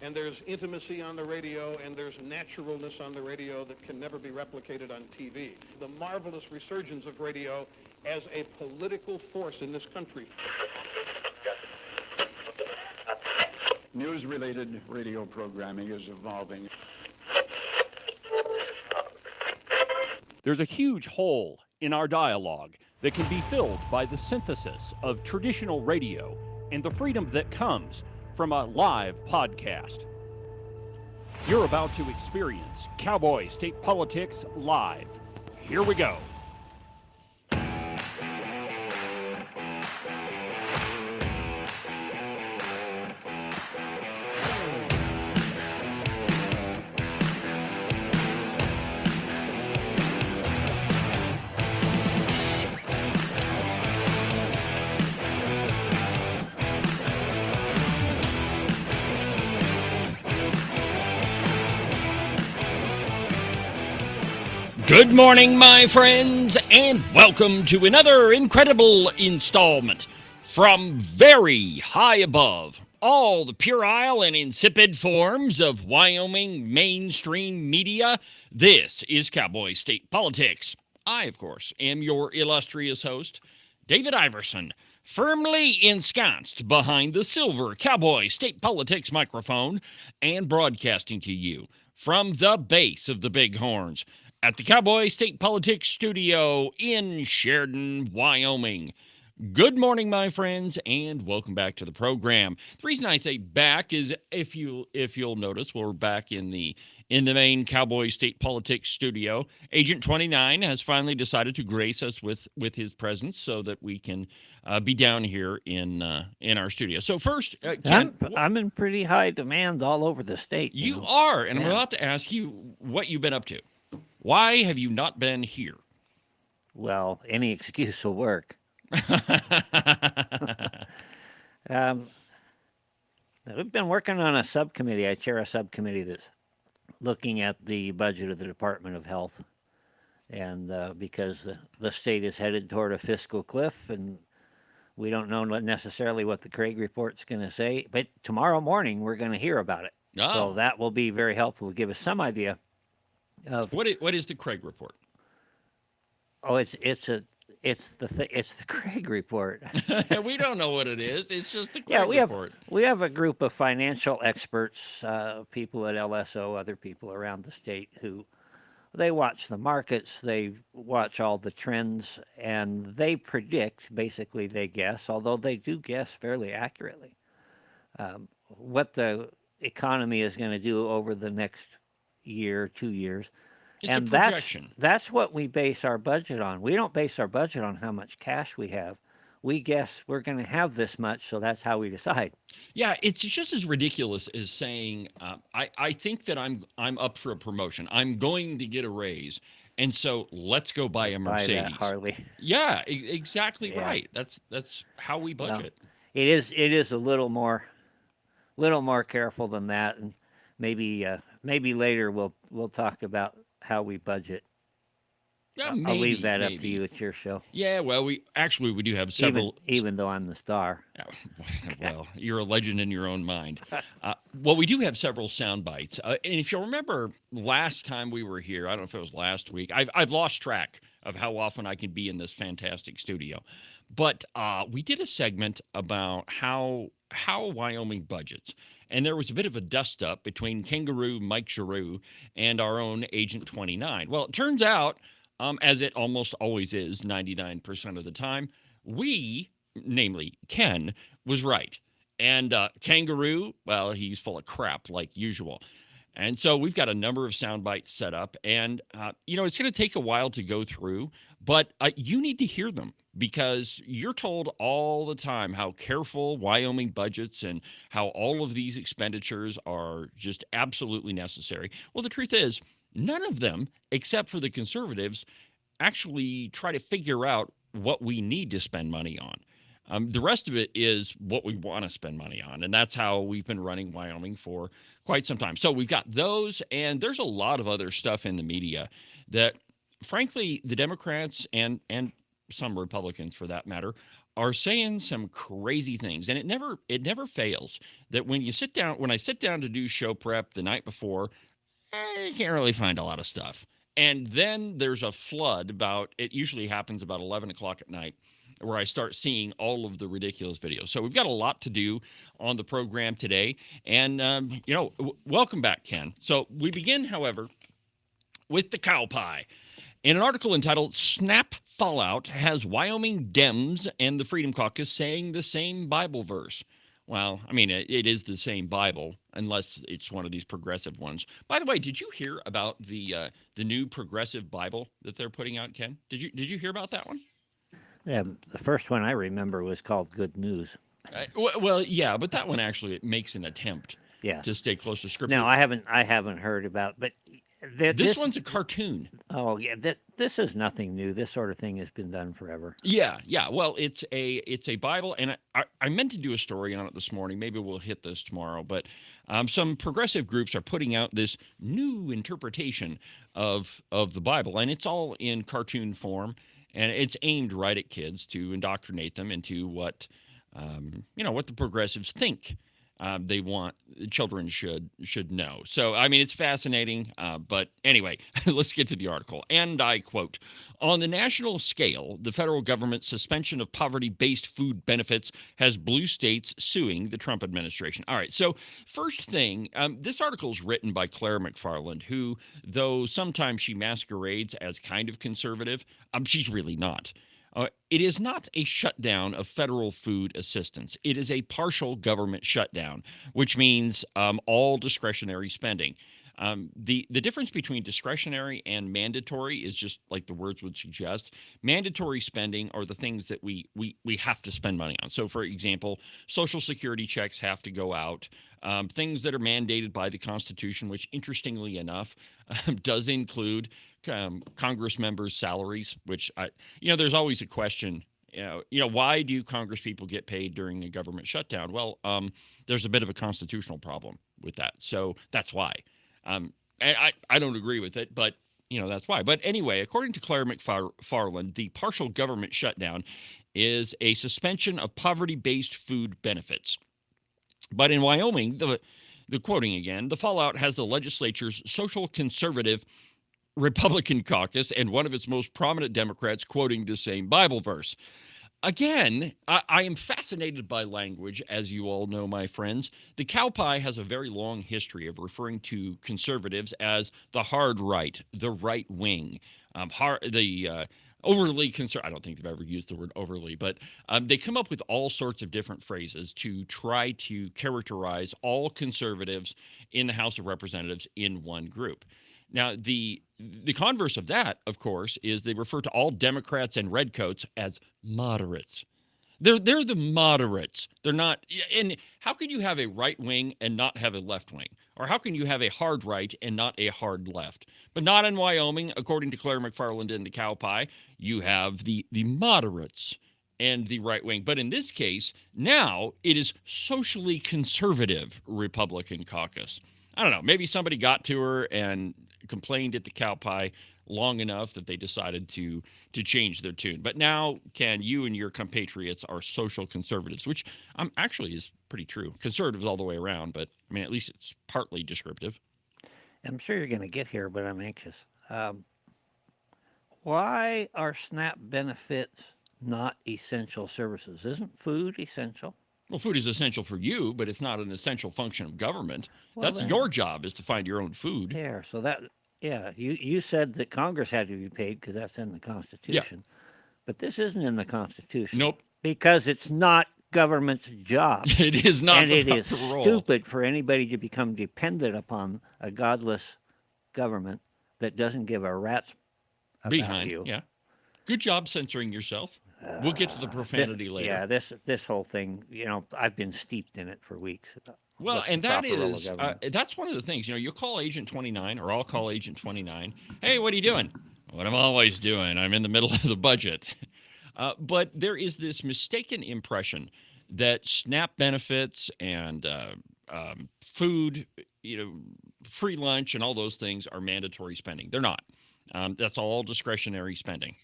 and there's intimacy on the radio, and there's naturalness on the radio that can never be replicated on TV. The marvelous resurgence of radio as a political force in this country. News-related radio programming is evolving. There's a huge hole in our dialogue that can be filled by the synthesis of traditional radio and the freedom that comes from a live podcast. You're about to experience Cowboy State Politics live. Here we go. Good morning, my friends, and welcome to another incredible installment from very high above all the puerile and insipid forms of Wyoming mainstream media. This is Cowboy State Politics. I, of course, am your illustrious host, David Iverson, firmly ensconced behind the silver Cowboy State Politics microphone and broadcasting to you from the base of the Bighorns at the Cowboy State Politics Studio in Sheridan, Wyoming. Good morning, my friends, and welcome back to the program. The reason I say back is if you'll notice, we're back in the main Cowboy State Politics Studio. Agent 29 has finally decided to grace us with his presence so that we can be down here in our studio. So first, Ken, I'm in pretty high demand all over the state. You are, and I'm about to ask you what you've been up to. Why have you not been here? Well, any excuse will work. We've been working on a subcommittee. I chair a subcommittee that's looking at the budget of the Department of Health. And because the state is headed toward a fiscal cliff, and we don't know necessarily what the Craig report's going to say, but tomorrow morning we're going to hear about it. Oh. So that will be very helpful to give us some idea of what is the Craig report? Oh, it's the Craig report. We don't know what it is. It's just the Craig report. We have a group of financial experts, people at LSO, other people around the state who they watch the markets, they watch all the trends, and they predict, basically they guess, although they do guess fairly accurately, what the economy is going to do over the next year, 2 years. It's and a projection. That's what we base our budget on. We don't base our budget on how much cash we have. We guess we're going to have this much, so that's how we decide. Yeah, it's just as ridiculous as saying, I think that I'm up for a promotion. I'm going to get a raise, and so let's go buy a Mercedes. Buy that Harley. Yeah, exactly right. That's how we budget. Well, it is a little more careful than that, and maybe later we'll talk about how we budget. Yeah, I'll leave that up to you. It's your show. Yeah, well, we do have several. Even though I'm the star. Well, you're a legend in your own mind. Well, we do have several sound bites. And if you'll remember last time we were here, I don't know if it was last week, I've lost track of how often I can be in this fantastic studio. But we did a segment about how Wyoming budgets. And there was a bit of a dust-up between Kangaroo Mike Giroux and our own Agent 29. Well, it turns out, as it almost always is 99% of the time, we, namely Ken, was right. And Kangaroo, well, he's full of crap like usual. And so we've got a number of sound bites set up. And, it's going to take a while to go through, but you need to hear them because you're told all the time how careful Wyoming budgets and how all of these expenditures are just absolutely necessary. Well, the truth is, none of them, except for the conservatives, actually try to figure out what we need to spend money on. The rest of it is what we want to spend money on, and that's how we've been running Wyoming for quite some time. So we've got those, and there's a lot of other stuff in the media that, frankly, the Democrats and some Republicans, for that matter, are saying some crazy things, and it never fails that when I sit down to do show prep the night before, you can't really find a lot of stuff. And then there's a flood it usually happens about 11 o'clock at night, where I start seeing all of the ridiculous videos. So we've got a lot to do on the program today. And, welcome back, Ken. So we begin, however, with the cow pie. In an article entitled Snap Fallout Has Wyoming Dems and the Freedom Caucus Saying the Same Bible Verse. Well, I mean, it is the same Bible, unless it's one of these progressive ones. By the way, did you hear about the new progressive Bible that they're putting out, Ken? Did you hear about that one? Yeah, the first one I remember was called Good News. Well, yeah, but that one actually makes an attempt Yeah. to stay close to Scripture. No, I haven't heard about, but this one's a cartoon. Oh yeah, this is nothing new. This sort of thing has been done forever. Yeah. Well, it's a Bible, and I meant to do a story on it this morning. Maybe we'll hit this tomorrow. But some progressive groups are putting out this new interpretation of the Bible, and it's all in cartoon form, and it's aimed right at kids to indoctrinate them into what the progressives think they want children should know. So, I mean, it's fascinating. But anyway, let's get to the article. And I quote, on the national scale, the federal government's suspension of poverty-based food benefits has blue states suing the Trump administration. All right. So first thing, this article is written by Claire McFarland, who, though sometimes she masquerades as kind of conservative, she's really not. It is not a shutdown of federal food assistance. It is a partial government shutdown, which means all discretionary spending. The difference between discretionary and mandatory is just like the words would suggest. Mandatory spending are the things that we have to spend money on. So, for example, Social Security checks have to go out. Things that are mandated by the Constitution, which interestingly enough does include Congress members' salaries, which there's always a question. Why do Congress people get paid during a government shutdown? Well, there's a bit of a constitutional problem with that, so that's why. And I don't agree with it, but that's why. But anyway, according to Claire McFarland, the partial government shutdown is a suspension of poverty-based food benefits. But in Wyoming, the quoting again, the fallout has the legislature's social conservative Republican caucus and one of its most prominent Democrats quoting the same Bible verse. Again, I am fascinated by language, as you all know, my friends. The cow pie has a very long history of referring to conservatives as the hard right, the right wing, overly conservative. I don't think they've ever used the word overly, but they come up with all sorts of different phrases to try to characterize all conservatives in the House of Representatives in one group. Now, the converse of that, of course, is they refer to all Democrats and redcoats as moderates. They're the moderates. They're not. And how can you have a right wing and not have a left wing? Or how can you have a hard right and not a hard left? But not in Wyoming, according to Claire McFarland in the cow pie. You have the moderates and the right wing. But in this case, now it is socially conservative Republican caucus. I don't know. Maybe somebody got to her and complained at the cow pie long enough that they decided to change their tune. But now, Ken, you and your compatriots are social conservatives, which actually is pretty true. Conservatives all the way around, but I mean, at least it's partly descriptive. I'm sure you're going to get here, but I'm anxious. Why are SNAP benefits not essential services? Isn't food essential? Well, food is essential for you, but it's not an essential function of government. Well, That's your job, is to find your own food. There, so you said that Congress had to be paid because that's in the Constitution. Yeah. But this isn't in the Constitution. Nope. Because it's not government's job. It is not and the it is role. Stupid for anybody to become dependent upon a godless government that doesn't give a rat's about you. Yeah. Good job censoring yourself. We'll get to the profanity later. Yeah, this whole thing, I've been steeped in it for weeks. Well, and that's one of the things, you'll call Agent 29, or I'll call Agent 29. Hey, what are you doing? What I'm always doing. I'm in the middle of the budget. But there is this mistaken impression that SNAP benefits and food, free lunch and all those things are mandatory spending. They're not. That's all discretionary spending.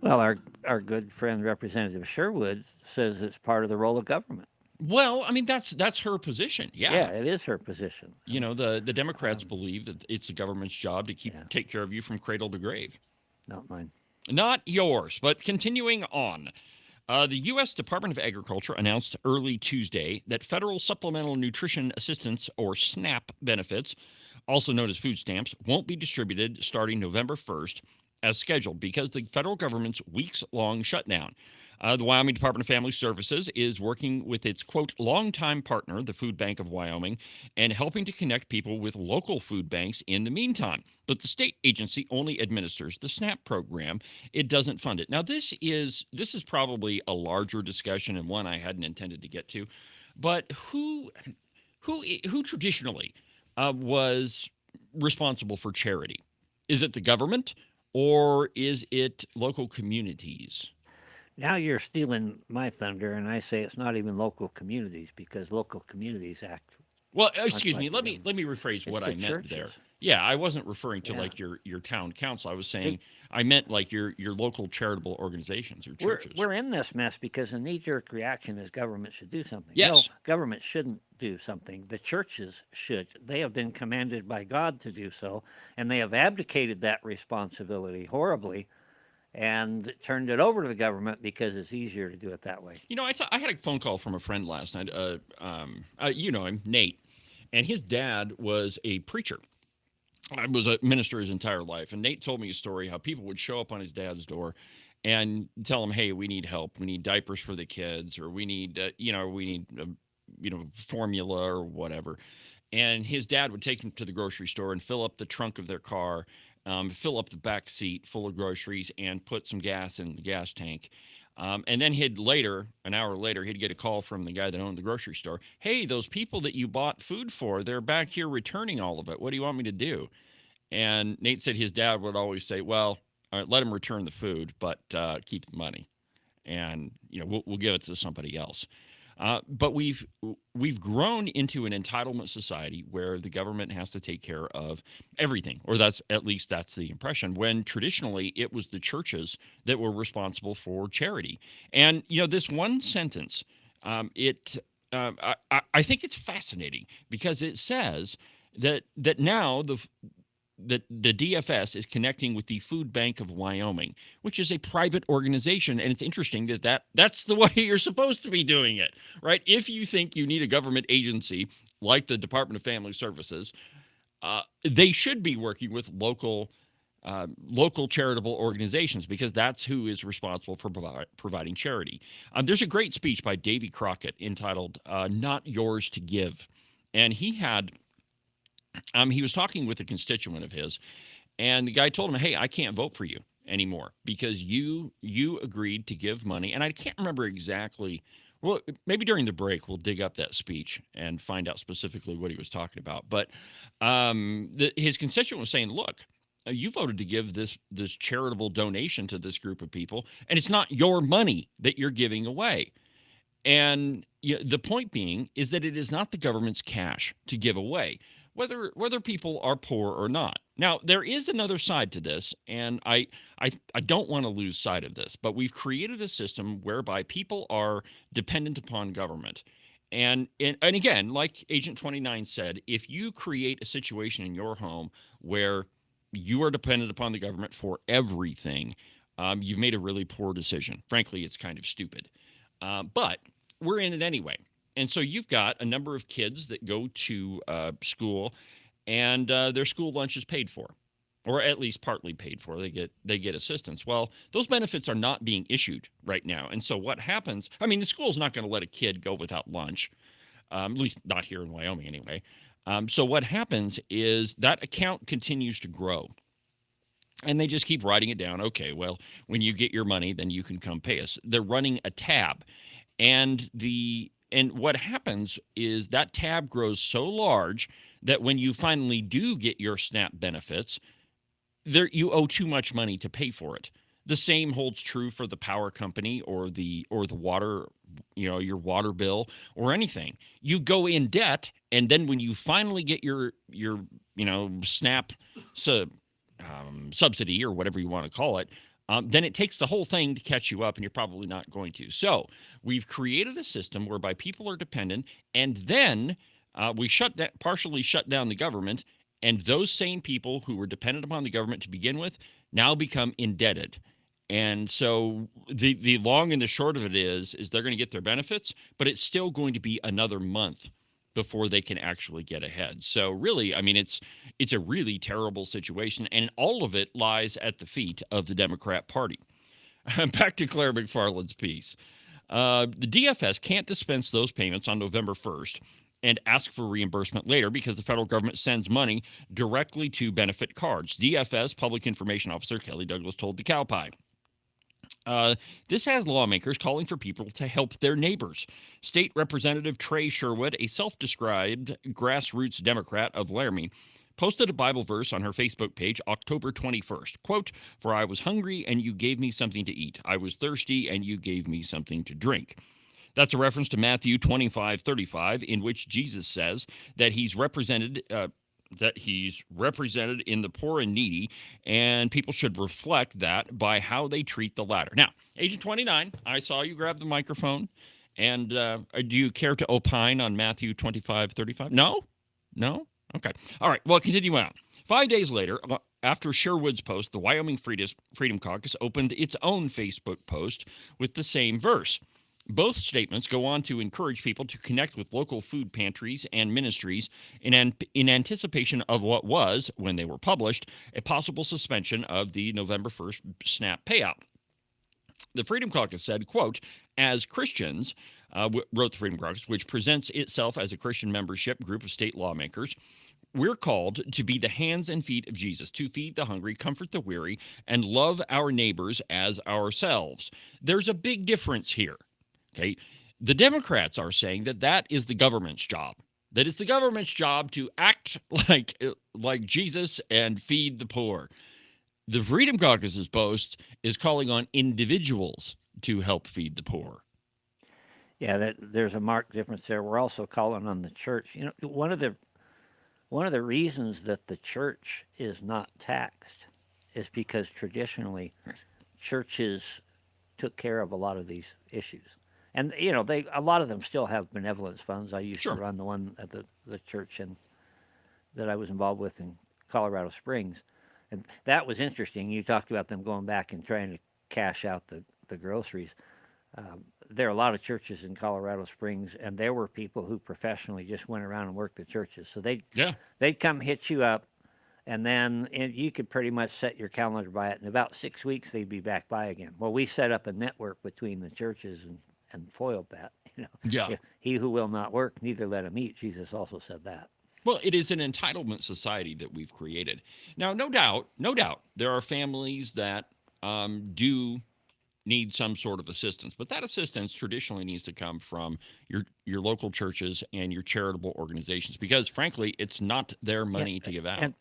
Well, our good friend Representative Sherwood says it's part of the role of government. Well, I mean, that's her position. Yeah, Yeah. it is her position. You know, the Democrats believe that it's the government's job to Yeah, take care of you from cradle to grave. not mine. Not yours, but continuing on. The U.S. Department of Agriculture announced early Tuesday that federal supplemental nutrition assistance, or SNAP, benefits, also known as food stamps, won't be distributed starting November 1st as scheduled because the federal government's weeks long shutdown. The Wyoming Department of Family Services is working with its, quote, longtime partner, the Food Bank of Wyoming, and helping to connect people with local food banks in the meantime. But the state agency only administers the SNAP program. It doesn't fund it. Now, this is probably a larger discussion and one I hadn't intended to get to. But who traditionally was responsible for charity? Is it the government or is it local communities? Now you're stealing my thunder, and I say it's not even local communities because local communities act Well, much excuse me. like Let the me let me rephrase It's what the I meant there. churches. Yeah, I wasn't referring to Yeah. like your town council. I was saying It, I meant like your local charitable organizations or we're churches. we're in this mess because a knee-jerk reaction is government should do something. Yes. No, government shouldn't do something. The churches should. They have been commanded by God to do so, and they have abdicated that responsibility horribly and turned it over to the government because it's easier to do it that way. You know, I had a phone call from a friend last night. You know him, Nate, and his dad was a preacher. I was a minister his entire life, and Nate told me a story how people would show up on his dad's door and tell him, "Hey, we need help. We need diapers for the kids, or we need, formula or whatever." And his dad would take them to the grocery store and fill up the trunk of their car, fill up the back seat full of groceries, and put some gas in the gas tank. And then an hour later, he'd get a call from the guy that owned the grocery store. Hey, those people that you bought food for, they're back here returning all of it. What do you want me to do? And Nate said his dad would always say, well, all right, let him return the food, but keep the money. And, we'll give it to somebody else. But we've grown into an entitlement society where the government has to take care of everything, or that's the impression. When traditionally it was the churches that were responsible for charity, and this one sentence, I think it's fascinating because it says that now that the DFS is connecting with the Food Bank of Wyoming, which is a private organization. And it's interesting that's the way you're supposed to be doing it, right? If you think you need a government agency like the Department of Family Services, they should be working with local charitable organizations because that's who is responsible for providing charity. There's a great speech by Davy Crockett entitled "Not Yours to Give," and he was talking with a constituent of his, and the guy told him, "Hey, I can't vote for you anymore because you agreed to give money." And I can't remember exactly. Well, maybe during the break we'll dig up that speech and find out specifically what he was talking about. But his constituent was saying, "Look, you voted to give this charitable donation to this group of people, and it's not your money that you're giving away." And the point being is that it is not the government's cash to give away, whether people are poor or not. Now, there is another side to this, and I don't want to lose sight of this, but we've created a system whereby people are dependent upon government. And again, like Agent 29 said, if you create a situation in your home where you are dependent upon the government for everything, you've made a really poor decision. Frankly, it's kind of stupid. But we're in it anyway. And so you've got a number of kids that go to school, and their school lunch is paid for, or at least partly paid for. They get assistance. Well, those benefits are not being issued right now. And so what happens? I mean, the school's not going to let a kid go without lunch, at least not here in Wyoming anyway. So what happens is that account continues to grow. And they just keep writing it down. Okay, well, when you get your money, then you can come pay us. They're running a tab. And what happens is that tab grows so large that when you finally do get your SNAP benefits, you owe too much money to pay for it. The same holds true for the power company or the water, your water bill or anything. You go in debt, and then when you finally get your SNAP subsidy or whatever you want to call it, then it takes the whole thing to catch you up, and you're probably not going to. So we've created a system whereby people are dependent, and then we partially shut down the government, and those same people who were dependent upon the government to begin with now become indebted. And so the long and the short of it is they're going to get their benefits, but it's still going to be another month before they can actually get ahead. So really, I mean, it's a really terrible situation, and all of it lies at the feet of the Democrat Party. Back to Claire McFarland's piece. The DFS can't dispense those payments on November 1st and ask for reimbursement later because the federal government sends money directly to benefit cards. DFS Public Information Officer Kelly Douglas told the Cowboy. This has lawmakers calling for people to help their neighbors. State Representative Trey Sherwood, a self-described grassroots Democrat of Laramie, posted a Bible verse on her Facebook page October 21st. Quote, "For I was hungry and you gave me something to eat. I was thirsty and you gave me something to drink." That's a reference to Matthew 25:35, in which Jesus says that he's represented in the poor and needy, and people should reflect that by how they treat the latter. Now, Agent 29, I saw you grab the microphone, and do you care to opine on Matthew 25:35? No? Okay. All right, well, continue on. 5 days later, after Sherwood's post, the Wyoming Freedom Caucus opened its own Facebook post with the same verse. Both statements go on to encourage people to connect with local food pantries and ministries in anticipation of what was, when they were published, a possible suspension of the November 1st SNAP payout. The Freedom Caucus said, quote, "As Christians," wrote the Freedom Caucus, which presents itself as a Christian membership group of state lawmakers, "we're called to be the hands and feet of Jesus, to feed the hungry, comfort the weary, and love our neighbors as ourselves." There's a big difference here. Okay, the Democrats are saying that is the government's job. That it's the government's job to act like Jesus and feed the poor. The Freedom Caucus's post is calling on individuals to help feed the poor. Yeah, there's a marked difference there. We're also calling on the church. You know, one of the reasons that the church is not taxed is because traditionally churches took care of a lot of these issues. And, you know, a lot of them still have benevolence funds. I used Sure. to run the one at the church that I was involved with in Colorado Springs. And that was interesting. You talked about them going back and trying to cash out the groceries. There are a lot of churches in Colorado Springs, and there were people who professionally just went around and worked the churches. So they'd come hit you up, and then you could pretty much set your calendar by it. In about 6 weeks, they'd be back by again. Well, we set up a network between the churches and foiled that. You know, Yeah. He who will not work, neither let him eat. Jesus also said that. Well, it is an entitlement society that we've created. Now, no doubt, there are families that do need some sort of assistance, but that assistance traditionally needs to come from your local churches and your charitable organizations, because frankly, it's not their money to give out. And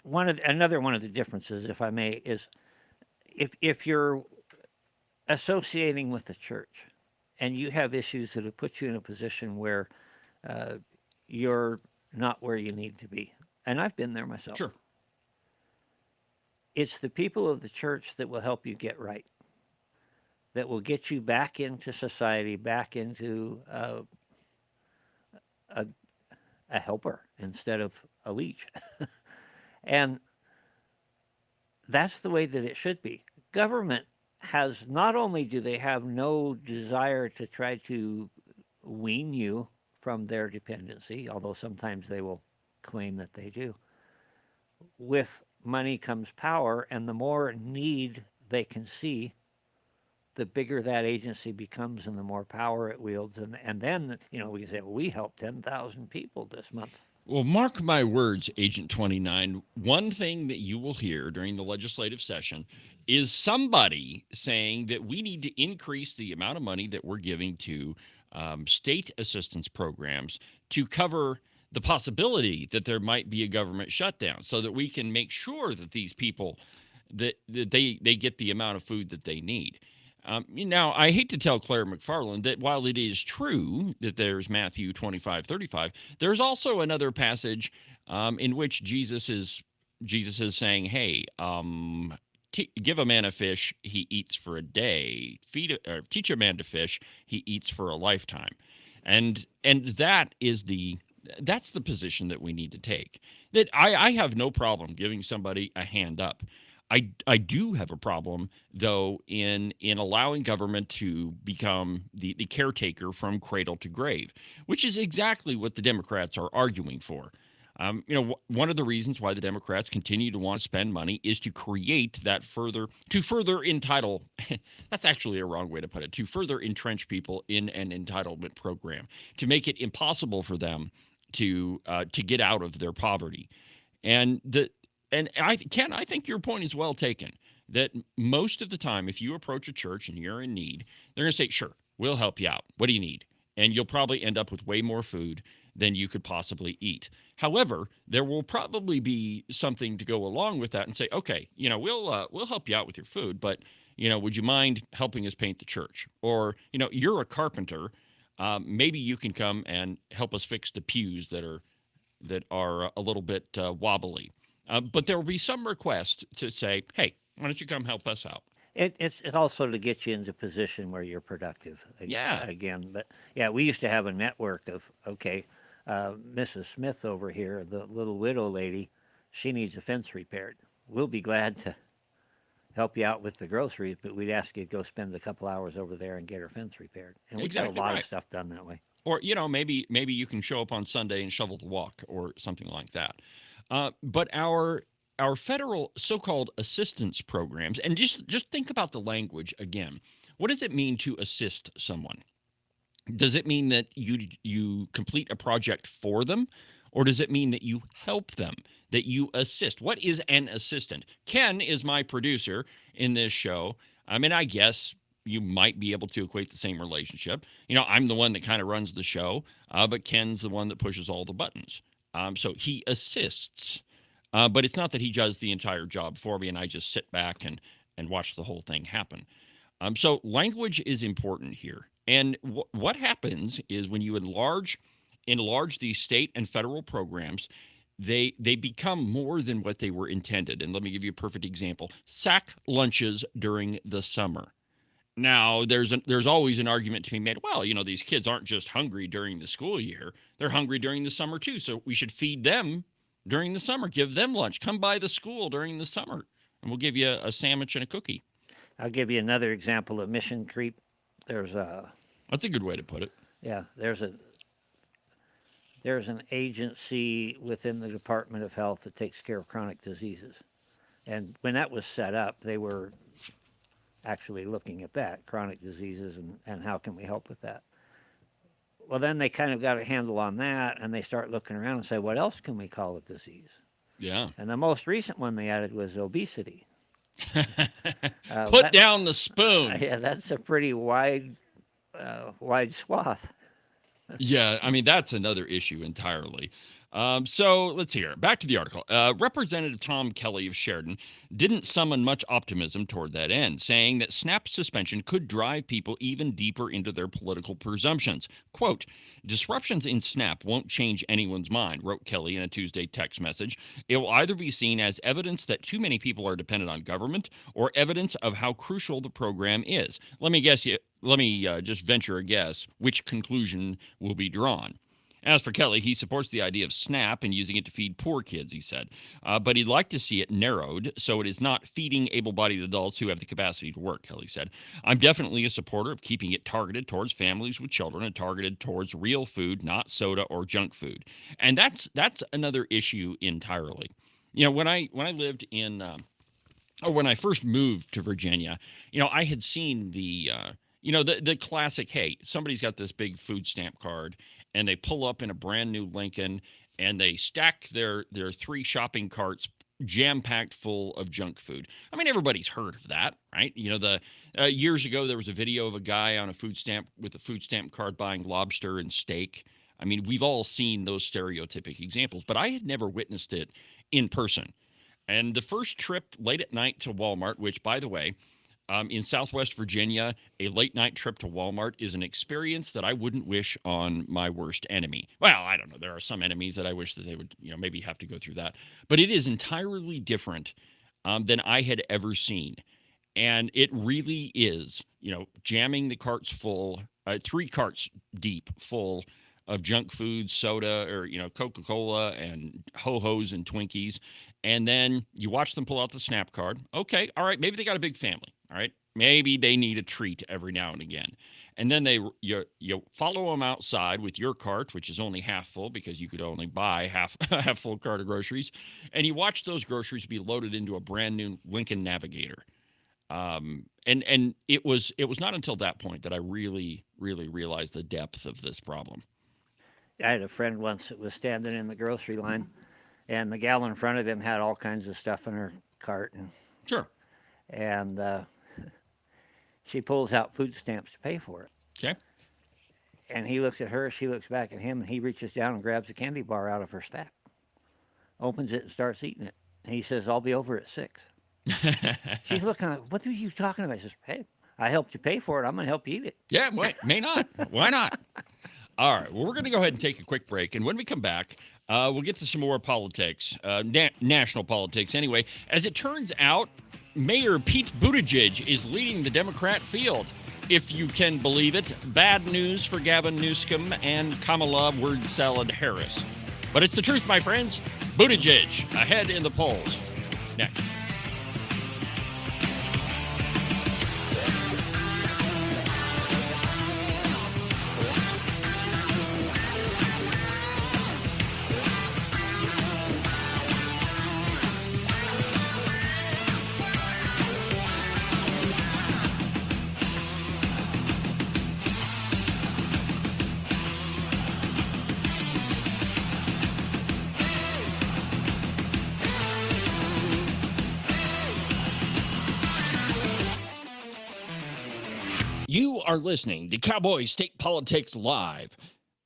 another one of the differences, if I may, is if you're associating with the church and you have issues that have put you in a position where you're not where you need to be, and I've been there myself. Sure. It's the people of the church that will help you get right, that will get you back into society, back into a helper instead of a leech. And that's the way that it should be. Government has, not only do they have no desire to try to wean you from their dependency, although sometimes they will claim that they do. With money comes power, and the more need they can see, the bigger that agency becomes and the more power it wields. And then, you know, we say, well, we helped 10,000 people this month. Well, mark my words, Agent 29, one thing that you will hear during the legislative session is somebody saying that we need to increase the amount of money that we're giving to state assistance programs to cover the possibility that there might be a government shutdown, so that we can make sure that these people, that they get the amount of food that they need. Now, I hate to tell Claire McFarland that while it is true that there's Matthew 25:35, there's also another passage in which Jesus is saying, hey, give a man a fish, he eats for a day. Teach a man to fish, he eats for a lifetime. And that's the position that we need to take. That I have no problem giving somebody a hand up. I do have a problem though in allowing government to become the caretaker from cradle to grave, which is exactly what the Democrats are arguing for. One of the reasons why the Democrats continue to want to spend money is to create to further entitle, that's actually a wrong way to put it, to further entrench people in an entitlement program, to make it impossible for them to get out of their poverty. And I think your point is well taken, that most of the time, if you approach a church and you're in need, they're going to say, sure, we'll help you out. What do you need? And you'll probably end up with way more food than you could possibly eat. However, there will probably be something to go along with that and say, okay, we'll help you out with your food, but would you mind helping us paint the church? Or you're a carpenter, maybe you can come and help us fix the pews that are a little bit wobbly. But there will be some request to say, hey, why don't you come help us out? It's also to get you into a position where you're productive. Yeah. Again, but yeah, we used to have a network of, okay, Mrs. Smith over here, the little widow lady, she needs a fence repaired. We'll be glad to help you out with the groceries, but we'd ask you to go spend a couple hours over there and get her fence repaired. And we got a lot of stuff done that way. Or, maybe you can show up on Sunday and shovel the walk or something like that. But our federal so-called assistance programs, and just think about the language again. What does it mean to assist someone? Does it mean that you complete a project for them, or does it mean that you help them, that you assist? What is an assistant? Ken is my producer in this show. I mean, I guess you might be able to equate the same relationship. I'm the one that kind of runs the show, but Ken's the one that pushes all the buttons. So he assists, but it's not that he does the entire job for me and I just sit back and watch the whole thing happen. So language is important here. And what happens is when you enlarge these state and federal programs, they become more than what they were intended. And let me give you a perfect example. Sack lunches during the summer. Now, there's always an argument to be made. Well, these kids aren't just hungry during the school year. They're hungry during the summer, too. So we should feed them during the summer. Give them lunch. Come by the school during the summer, and we'll give you a sandwich and a cookie. I'll give you another example of mission creep. That's a good way to put it. Yeah, there's an agency within the Department of Health that takes care of chronic diseases. And when that was set up, they were actually looking at that, chronic diseases, and how can we help with that. Well, then they kind of got a handle on that, and they start looking around and say, what else can we call a disease? Yeah. And the most recent one they added was obesity. Put down the spoon. Yeah, that's a pretty wide swath. Yeah, I mean, that's another issue entirely. So let's hear. Back to the article. Representative Tom Kelly of Sheridan didn't summon much optimism toward that end, saying that SNAP suspension could drive people even deeper into their political presumptions. Quote, disruptions in SNAP won't change anyone's mind, wrote Kelly in a Tuesday text message. It will either be seen as evidence that too many people are dependent on government or evidence of how crucial the program is. Let me just venture a guess which conclusion will be drawn. As for Kelly, he supports the idea of SNAP and using it to feed poor kids, he said. But he'd like to see it narrowed so it is not feeding able-bodied adults who have the capacity to work, Kelly said. I'm definitely a supporter of keeping it targeted towards families with children and targeted towards real food, not soda or junk food. And that's another issue entirely. When I lived in, or when I first moved to Virginia, I had seen the classic, hey, somebody's got this big food stamp card, and they pull up in a brand new Lincoln, and they stack their 3 shopping carts jam-packed full of junk food. I mean, everybody's heard of that, right? Years ago, there was a video of a guy on a food stamp card buying lobster and steak. I mean, we've all seen those stereotypic examples, but I had never witnessed it in person. And the first trip late at night to Walmart, which, by the way, in Southwest Virginia, a late-night trip to Walmart is an experience that I wouldn't wish on my worst enemy. Well, I don't know. There are some enemies that I wish that they would, maybe have to go through that. But it is entirely different than I had ever seen. And it really is, jamming the carts full, 3 carts deep full of junk food, soda, or, Coca-Cola and Ho-Hos and Twinkies. And then you watch them pull out the SNAP card. Okay, all right, maybe they got a big family, all right? Maybe they need a treat every now and again. And then you follow them outside with your cart, which is only half full because you could only buy half full cart of groceries. And you watch those groceries be loaded into a brand new Lincoln Navigator. And it was not until that point that I really, really realized the depth of this problem. I had a friend once that was standing in the grocery line, and the gal in front of him had all kinds of stuff in her cart, Sure. and she pulls out food stamps to pay for it. Okay. And he looks at her, she looks back at him, and he reaches down and grabs a candy bar out of her stack, opens it, and starts eating it. And he says, "I'll be over at 6." She's looking at, "What are you talking about?" He says, "Hey, I helped you pay for it. I'm going to help you eat it." Yeah, may not. Why not? All right. Well, we're going to go ahead and take a quick break. And when we come back, we'll get to some more politics, national politics anyway. As it turns out, Mayor Pete Buttigieg is leading the Democrat field. If you can believe it, bad news for Gavin Newsom and Kamala Word Salad Harris. But it's the truth, my friends. Buttigieg ahead in the polls. Next. You are listening to Cowboy State Politics Live.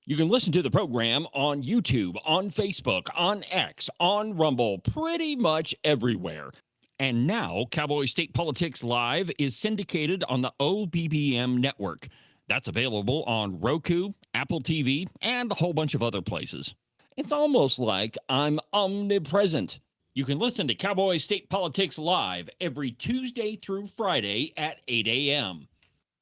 You can listen to the program on YouTube, on Facebook, on X, on Rumble, pretty much everywhere. And now, Cowboy State Politics Live is syndicated on the OBBM network. That's available on Roku, Apple TV, and a whole bunch of other places. It's almost like I'm omnipresent. You can listen to Cowboy State Politics Live every Tuesday through Friday at 8 a.m.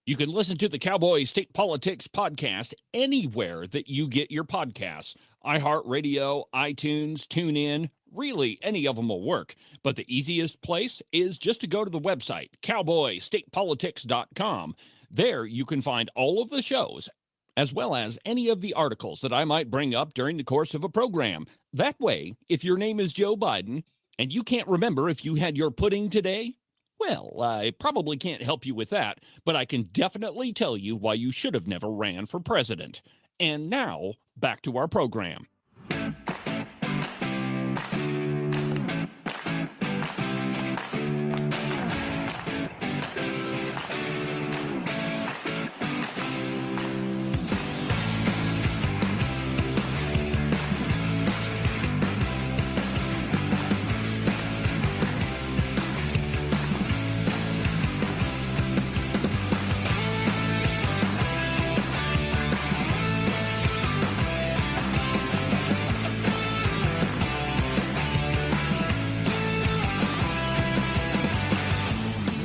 You can listen to the Cowboy State Politics podcast anywhere that you get your podcasts. iHeartRadio, iTunes, TuneIn, really any of them will work. But the easiest place is just to go to the website, cowboystatepolitics.com. There you can find all of the shows, as well as any of the articles that I might bring up during the course of a program. That way, if your name is Joe Biden and you can't remember if you had your pudding today, well, I probably can't help you with that, but I can definitely tell you why you should have never ran for president. And now, back to our program.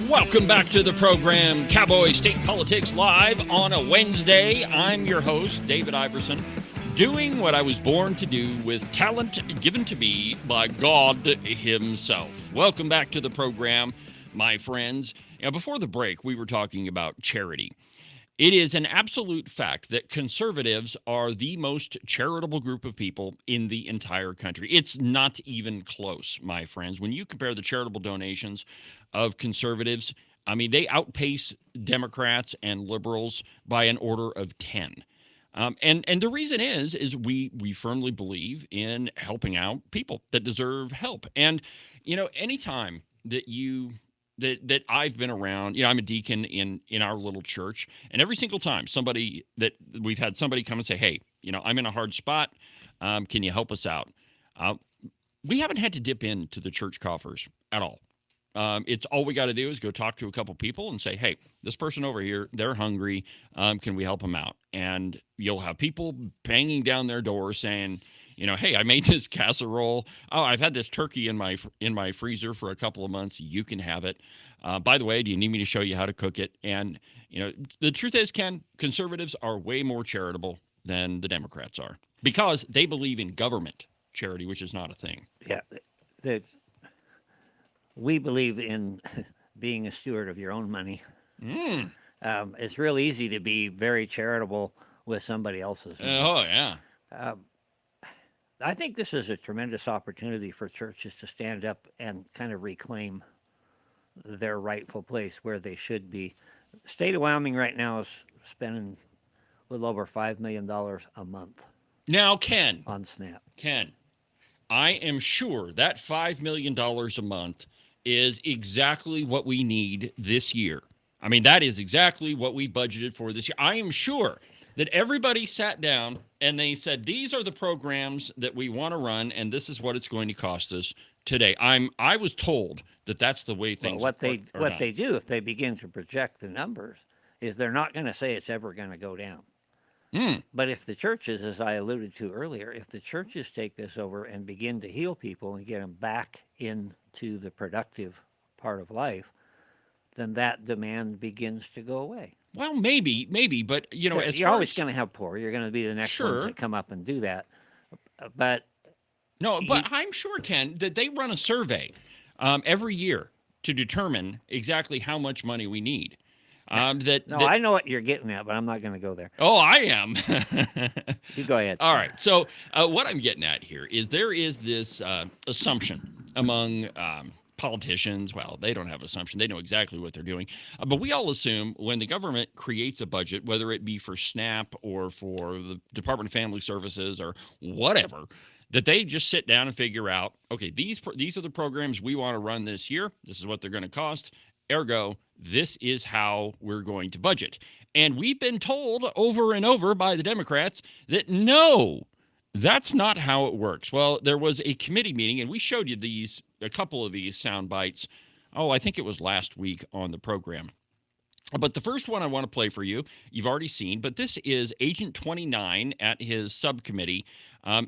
Welcome back to the program, Cowboy State Politics Live on a Wednesday. I'm your host, David Iverson, doing what I was born to do with talent given to me by God himself. Welcome back to the program, my friends. Now, before the break, we were talking about charity. It is an absolute fact that conservatives are the most charitable group of people in the entire country. It's not even close, my friends. When you compare the charitable donations of conservatives, I mean, they outpace Democrats and liberals by an order of 10. And the reason is we firmly believe in helping out people that deserve help. And, anytime that that I've been around, I'm a deacon in our little church, and every single time we've had somebody come and say, "Hey, I'm in a hard spot. Can you help us out?" We haven't had to dip into the church coffers at all. It's all we got to do is go talk to a couple people and say, "Hey, this person over here, they're hungry. Can we help them out?" And you'll have people banging down their door saying, hey, I made this casserole. Oh, I've had this turkey in my freezer for a couple of months. You can have it. By the way, do you need me to show you how to cook it? And the truth is, Ken, conservatives are way more charitable than the Democrats are because they believe in government charity, which is not a thing. Yeah, we believe in being a steward of your own money. It's real easy to be very charitable with somebody else's money. Oh, yeah. I think this is a tremendous opportunity for churches to stand up and kind of reclaim their rightful place where they should be. The state of Wyoming right now is spending a little over $5 million a month Now, Ken, on SNAP. I am sure that $5 million a month is exactly what we need this year. I mean, that is exactly what we budgeted for this year. I am sure that everybody sat down and they said, these are the programs that we want to run, and this is what it's going to cost us today. I was told that that's the way things Well, are what done. they do if they begin to project the numbers is they're not going to say it's ever going to go down. But if the churches, as I alluded to earlier, if the churches take this over and begin to heal people and get them back into the productive part of life, then that demand begins to go away. Well, maybe, but as You're far always as going to have poor. You're going to be the next ones Sure. that come up and do that. But no, but I'm sure, Ken, that they run a survey every year to determine exactly how much money we need. I know what you're getting at, but I'm not going to go there. Oh, I am. You go ahead. All right. So what I'm getting at here is there is this assumption among politicians. Well, they don't have assumption. They know exactly what they're doing. But we all assume when the government creates a budget, whether it be for SNAP or for the Department of Family Services or whatever, that they just sit down and figure out, okay, these are the programs we want to run this year. This is what they're going to cost. Ergo, this is how we're going to budget. And we've been told over and over by the Democrats that no, that's not how it works. Well, there was a committee meeting, and we showed you a couple of these sound bites. Oh, I think it was last week on the program. But the first one I want to play for you, you've already seen, but this is Agent 29 at his subcommittee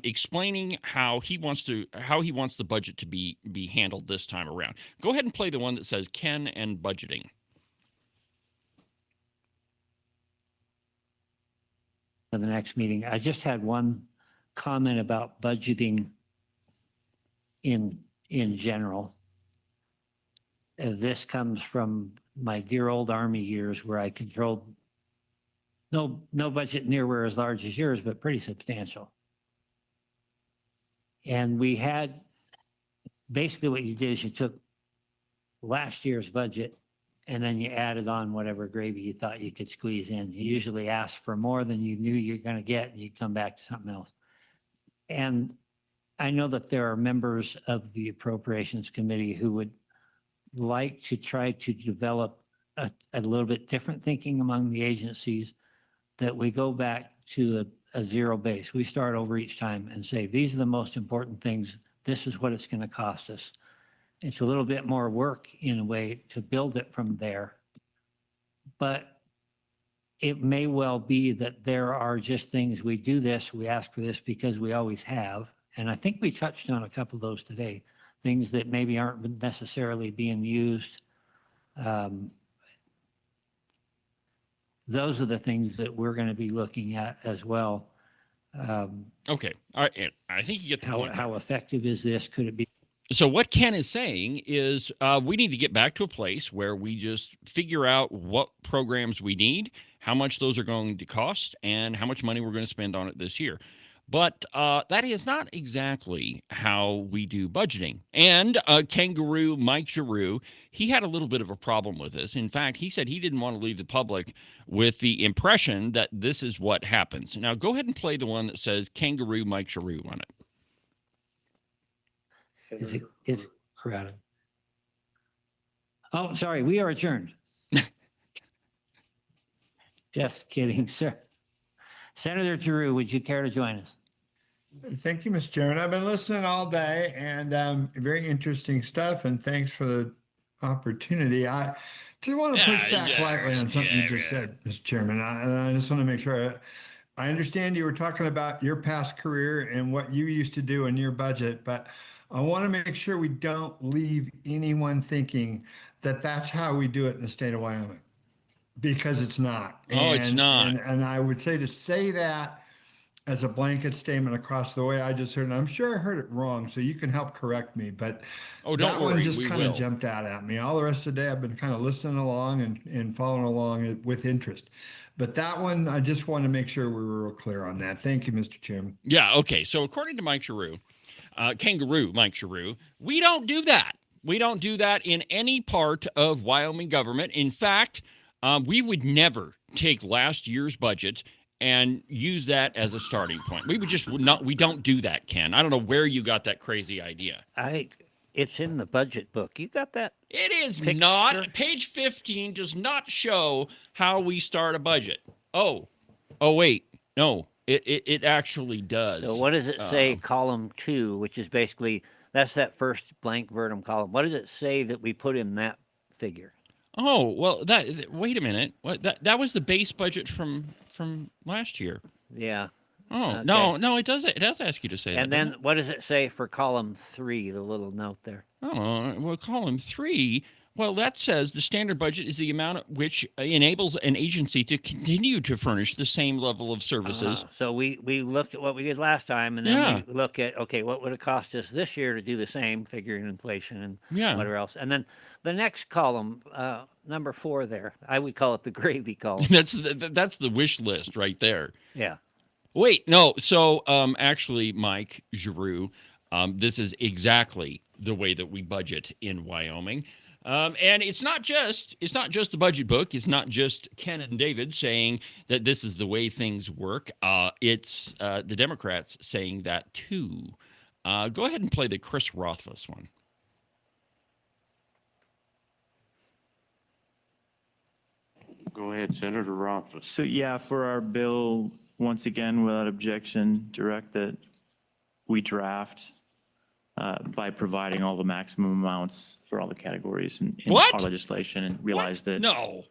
explaining how he wants the budget to be handled this time around. Go ahead and play the one that says Ken and budgeting. For the next meeting, I just had one comment about budgeting in general. This comes from my dear old Army years where I controlled no budget near as large as yours, but pretty substantial. And we had, basically what you did is you took last year's budget and then you added on whatever gravy you thought you could squeeze in. You usually asked for more than you knew you're going to get, and you come back to something else. And I know that there are members of the Appropriations Committee who would like to try to develop a little bit different thinking among the agencies, that we go back to a zero base. We start over each time and say, these are the most important things. This is what it's going to cost us. It's a little bit more work in a way to build it from there. But it may well be that there are just things, we do this, we ask for this because we always have. And I think we touched on a couple of those today, things that maybe aren't necessarily being used. Those are the things that we're going to be looking at as well. Okay. All right. I think you get the point. How effective is this? Could it be? So what Ken is saying is we need to get back to a place where we just figure out what programs we need, how much those are going to cost, and how much money we're going to spend on it this year. But that is not exactly how we do budgeting. And Kangaroo Mike Giroux, he had a little bit of a problem with this. In fact, he said he didn't want to leave the public with the impression that this is what happens. Now, go ahead and play the one that says Kangaroo Mike Giroux on it. It's crowded. Oh, sorry, we are adjourned. Just kidding, sir. Senator Giroux, would you care to join us? Thank you, Mr. Chairman. I've been listening all day, and very interesting stuff, and thanks for the opportunity. I just want to push back slightly on something you just said, Mr. Chairman. I just want to make sure I understand you were talking about your past career and what you used to do in your budget, but I want to make sure we don't leave anyone thinking that that's how we do it in the state of Wyoming, because it's not. Oh, it's not. And I would say that as a blanket statement across the way I just heard, and I'm sure I heard it wrong, so you can help correct me, but Oh, don't that one worry, just we kind of will. jumped out at me. All the rest of the day I've been kind of listening along and following along with interest. But that one, I just want to make sure we were real clear on that. Thank you, Mr. Chairman. Yeah, okay. So according to Mike Giroux, Kangaroo Mike Giroux, we don't do that. We don't do that in any part of Wyoming government. In fact, we would never take last year's budget and use that as a starting point. We would not. We don't do that, Ken. I don't know where you got that crazy idea. It's in the budget book. You got that? It is Picture? not. Page 15 does not show how we start a budget. Oh, wait. No, it actually does. So what does it say, column 2, which is basically, that's that first blank vertum column. What does it say that we put in that figure? Oh, well, wait a minute. What that was the base budget from last year. Yeah. Oh, Okay. no, it does ask you to say that. And then what does it say for column 3, the little note there? Oh, well, column 3, well, that says the standard budget is the amount at which enables an agency to continue to furnish the same level of services. So we looked at what we did last time, and then we look at, okay, what would it cost us this year to do the same, figuring inflation and whatever else. And then the next column, number 4 there, I would call it the gravy column. That's the wish list right there. Yeah. Wait, no. So actually, Mike Giroux, this is exactly the way that we budget in Wyoming. And it's not just the budget book. It's not just Ken and David saying that this is the way things work. It's the Democrats saying that too. Go ahead and play the Chris Rothfuss one. Go ahead, Senator Rothfuss. So yeah, for our bill, once again, without objection, direct that we draft by providing all the maximum amounts for all the categories in What? our legislation, and realize that No.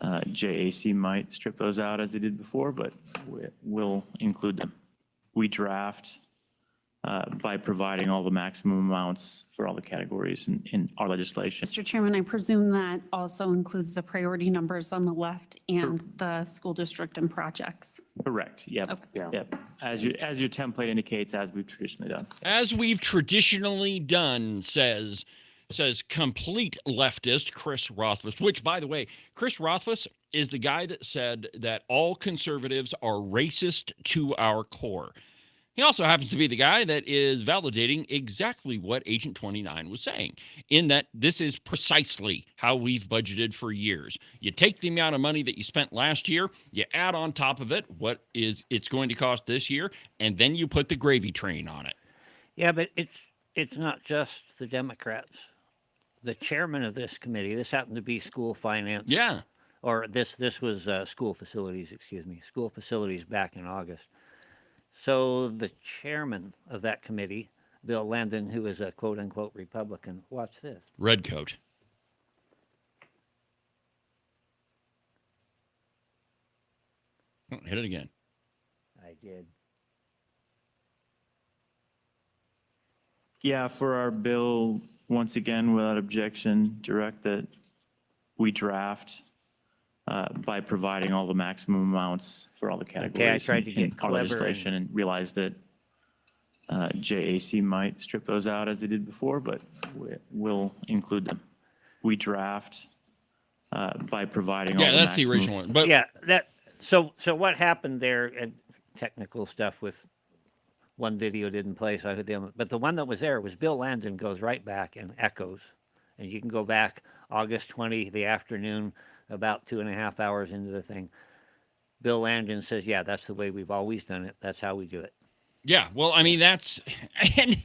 JAC might strip those out as they did before, but we'll include them. We draft by providing all the maximum amounts for all the categories in our legislation. Mr. Chairman, I presume that also includes the priority numbers on the left and the school district and projects. Correct, yep, Okay. yep. As your template indicates, as we've traditionally done. As we've traditionally done, says complete leftist Chris Rothfuss, which, by the way, Chris Rothfuss is the guy that said that all conservatives are racist to our core. He also happens to be the guy that is validating exactly what Agent 29 was saying, in that this is precisely how we've budgeted for years. You take the amount of money that you spent last year, you add on top of it what it's going to cost this year, and then you put the gravy train on it. Yeah, but it's not just the Democrats. The chairman of this committee, this happened to be school finance. Yeah. Or this was school facilities back in August. So the chairman of that committee, Bill Landon, who is a quote-unquote Republican, watch this. Redcoat. Oh, hit it again. I did. Yeah, for our bill, once again, without objection, direct that we draft by providing all the maximum amounts for all the categories tried to in get our clever legislation, and realize that JAC might strip those out as they did before, but we'll include them. We draft by providing all Yeah, the that's the maximum. original one. But Yeah, so what happened there, and technical stuff with one video didn't play, so I heard them, but the one that was there was Bill Landon goes right back and echoes. And you can go back August 20, the afternoon, about 2.5 hours into the thing. Bill Landon says, yeah, that's the way we've always done it. That's how we do it. yeah, well, I mean, and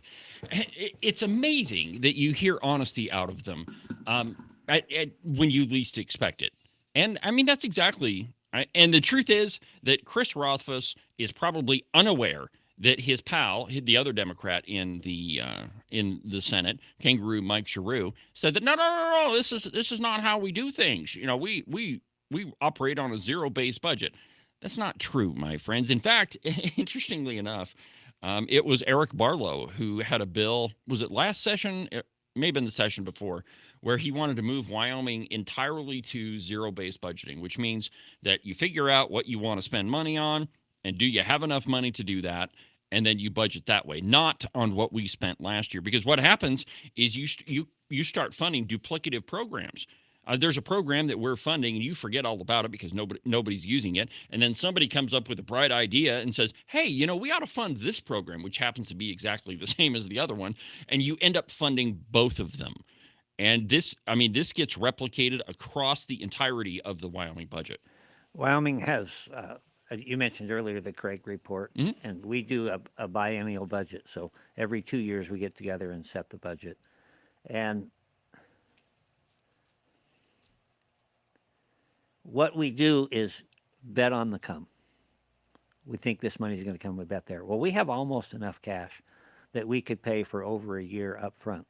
it's amazing that you hear honesty out of them when you least expect it. And I mean, that's exactly right. And the truth is that Chris Rothfuss is probably unaware that his pal, the other Democrat in the Senate, Kangaroo Mike Giroux, said that no, this is not how we do things. You know, we operate on a zero-based budget. That's not true, my friends. In fact, interestingly enough, it was Eric Barlow who had a bill. Was it last session? It may have been the session before, where he wanted to move Wyoming entirely to zero-based budgeting, which means that you figure out what you want to spend money on, and do you have enough money to do that, and then you budget that way, not on what we spent last year. Because what happens is you start funding duplicative programs. There's a program that we're funding and you forget all about it because nobody's using it. And then somebody comes up with a bright idea and says, hey, we ought to fund this program, which happens to be exactly the same as the other one. And you end up funding both of them. And this gets replicated across the entirety of the Wyoming budget. Wyoming has, you mentioned earlier the Craig report, and we do a biennial budget. So every 2 years we get together and set the budget. And what we do is bet on the come. We think this money is going to come, we bet there. Well, we have almost enough cash that we could pay for over a year up front.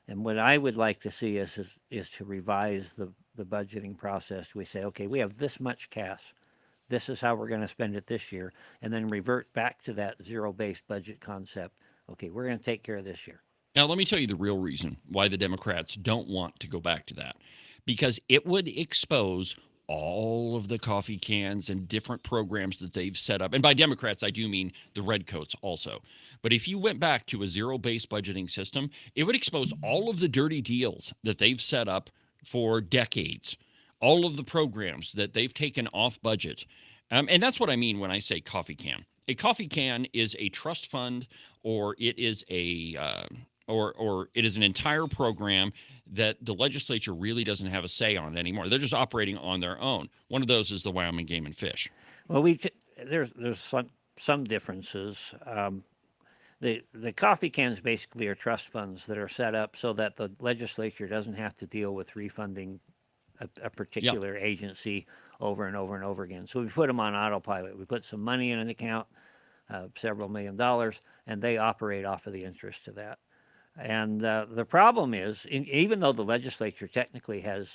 And what I would like to see is to revise the budgeting process. We say, okay, we have this much cash. This is how we're going to spend it this year. And then revert back to that zero-based budget concept. Okay, we're going to take care of this year. Now, let me tell you the real reason why the Democrats don't want to go back to that. Because it would expose all of the coffee cans and different programs that they've set up. And by Democrats, I do mean the redcoats also. But if you went back to a zero-based budgeting system, it would expose all of the dirty deals that they've set up for decades, all of the programs that they've taken off budget. And that's what I mean when I say coffee can. A coffee can is a trust fund, or it is or it is an entire program that the legislature really doesn't have a say on anymore. They're just operating on their own. One of those is the Wyoming Game and Fish. Well, there's some differences. The coffee cans basically are trust funds that are set up so that the legislature doesn't have to deal with refunding a particular agency over and over and over again. So we put them on autopilot. We put some money in an account, several $1 million, and they operate off of the interest of that. And the problem is, even though the legislature technically has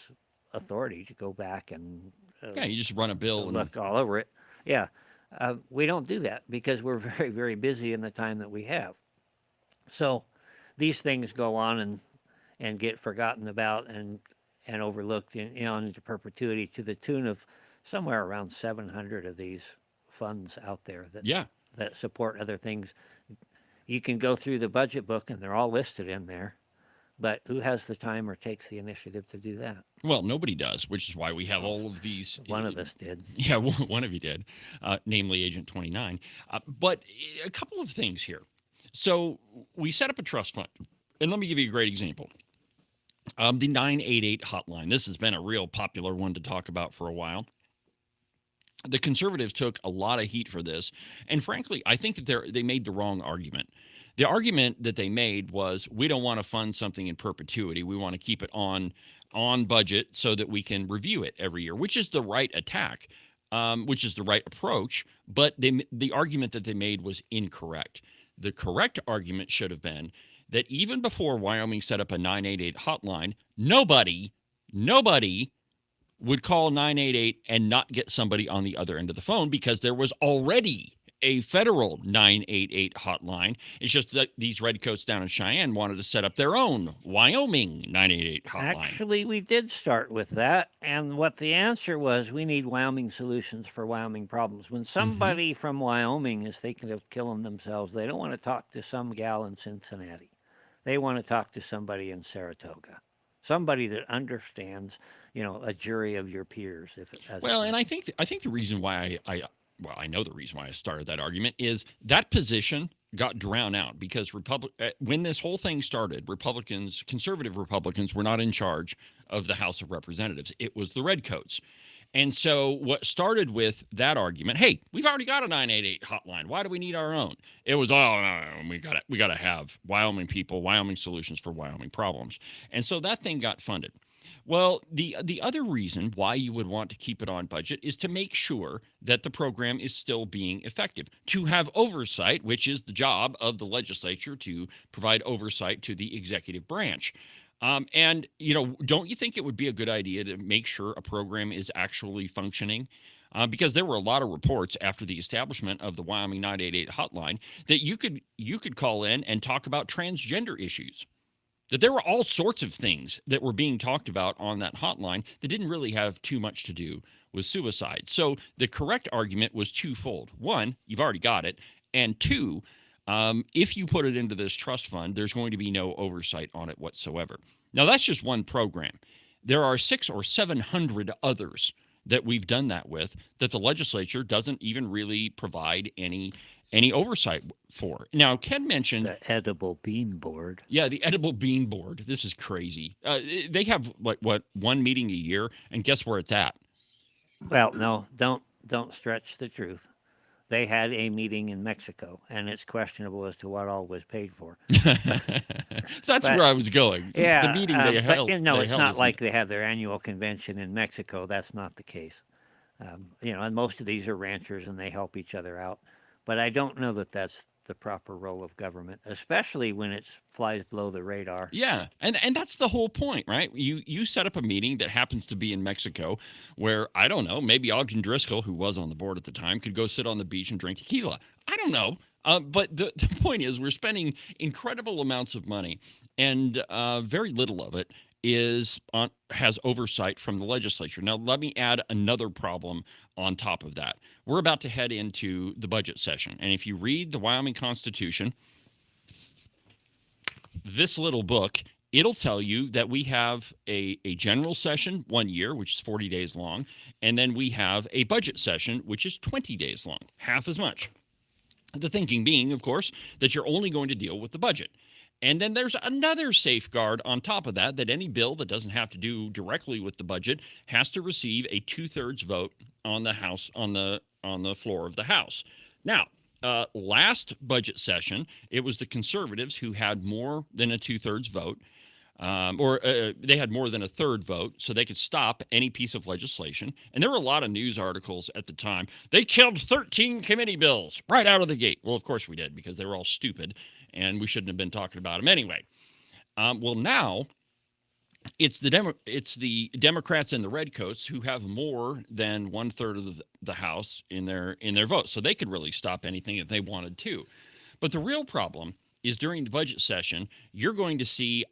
authority to go back and you just run a bill and look all over it. Yeah, we don't do that because we're very, very busy in the time that we have. So these things go on and get forgotten about and overlooked into perpetuity, to the tune of somewhere around 700 of these funds out there that support other things. You can go through the budget book and they're all listed in there, but who has the time or takes the initiative to do that? Well, nobody does, which is why we have all of these. One of us did. Yeah, one of you did, namely Agent 29. But a couple of things here. So we set up a trust fund, and let me give you a great example. The 988 hotline. This has been a real popular one to talk about for a while. The conservatives took a lot of heat for this, and frankly, I think that they made the wrong argument. The argument that they made was, we don't want to fund something in perpetuity. We want to keep it on budget so that we can review it every year, which is the right attack, which is the right approach. But the argument that they made was incorrect. The correct argument should have been that even before Wyoming set up a 988 hotline, nobody would call 988 and not get somebody on the other end of the phone, because there was already a federal 988 hotline. It's just that these redcoats down in Cheyenne wanted to set up their own Wyoming 988 hotline. Actually, we did start with that, and what the answer was, we need Wyoming solutions for Wyoming problems. When somebody from Wyoming is thinking of killing themselves, they don't want to talk to some gal in Cincinnati. They want to talk to somebody in Saratoga, somebody that understands, a jury of your peers. And I think the reason why I know the reason why I started that argument is that position got drowned out because when this whole thing started, conservative Republicans were not in charge of the House of Representatives. It was the redcoats. And so what started with that argument, hey, we've already got a 988 hotline. Why do we need our own? It was, no, we got to have Wyoming people, Wyoming solutions for Wyoming problems. And so that thing got funded. Well, the other reason why you would want to keep it on budget is to make sure that the program is still being effective, to have oversight, which is the job of the legislature, to provide oversight to the executive branch. And don't you think it would be a good idea to make sure a program is actually functioning? because there were a lot of reports after the establishment of the Wyoming 988 hotline that you could call in and talk about transgender issues. That there were all sorts of things that were being talked about on that hotline that didn't really have too much to do with suicide. So the correct argument was twofold. One, you've already got it. And two, if you put it into this trust fund, there's going to be no oversight on it whatsoever. Now, that's just one program. There are 600 or 700 others that we've done that with that the legislature doesn't even really provide any oversight for. Now, Ken mentioned The edible bean board. yeah, the edible bean board. This is crazy. They have like what, one meeting a year, and guess where it's at? Well, no, don't stretch the truth. They had a meeting in Mexico, and it's questionable as to what all was paid for. That's where I was going. Yeah, The meeting they held. But, no, they it's held not is- like they have their annual convention in Mexico. That's not the case. And most of these are ranchers, and they help each other out. But I don't know that that's the proper role of government, especially when it flies below the radar. Yeah, and that's the whole point, right? You set up a meeting that happens to be in Mexico, where I don't know, maybe Ogden Driscoll, who was on the board at the time, could go sit on the beach and drink tequila. I don't know, but the point is, we're spending incredible amounts of money, and very little of it has oversight from the legislature. Now, let me add another problem on top of that. We're about to head into the budget session, and if you read the Wyoming Constitution, this little book, it'll tell you that we have a general session 1 year, which is 40 days long, and then we have a budget session, which is 20 days long, half as much. The thinking being, of course, that you're only going to deal with the budget. And then there's another safeguard on top of that, that any bill that doesn't have to do directly with the budget has to receive a 2/3 vote on the House, on the floor of the House. Now, last budget session, it was the conservatives who had more than a 2/3 vote, they had more than a third vote, so they could stop any piece of legislation. And there were a lot of news articles at the time. They killed 13 committee bills right out of the gate. Well, of course we did, because they were all stupid, and we shouldn't have been talking about them anyway. Well, now it's the Democrats and the Redcoats who have more than 1/3 of the House in their vote, so they could really stop anything if they wanted to. But the real problem is during the budget session, you're going to see,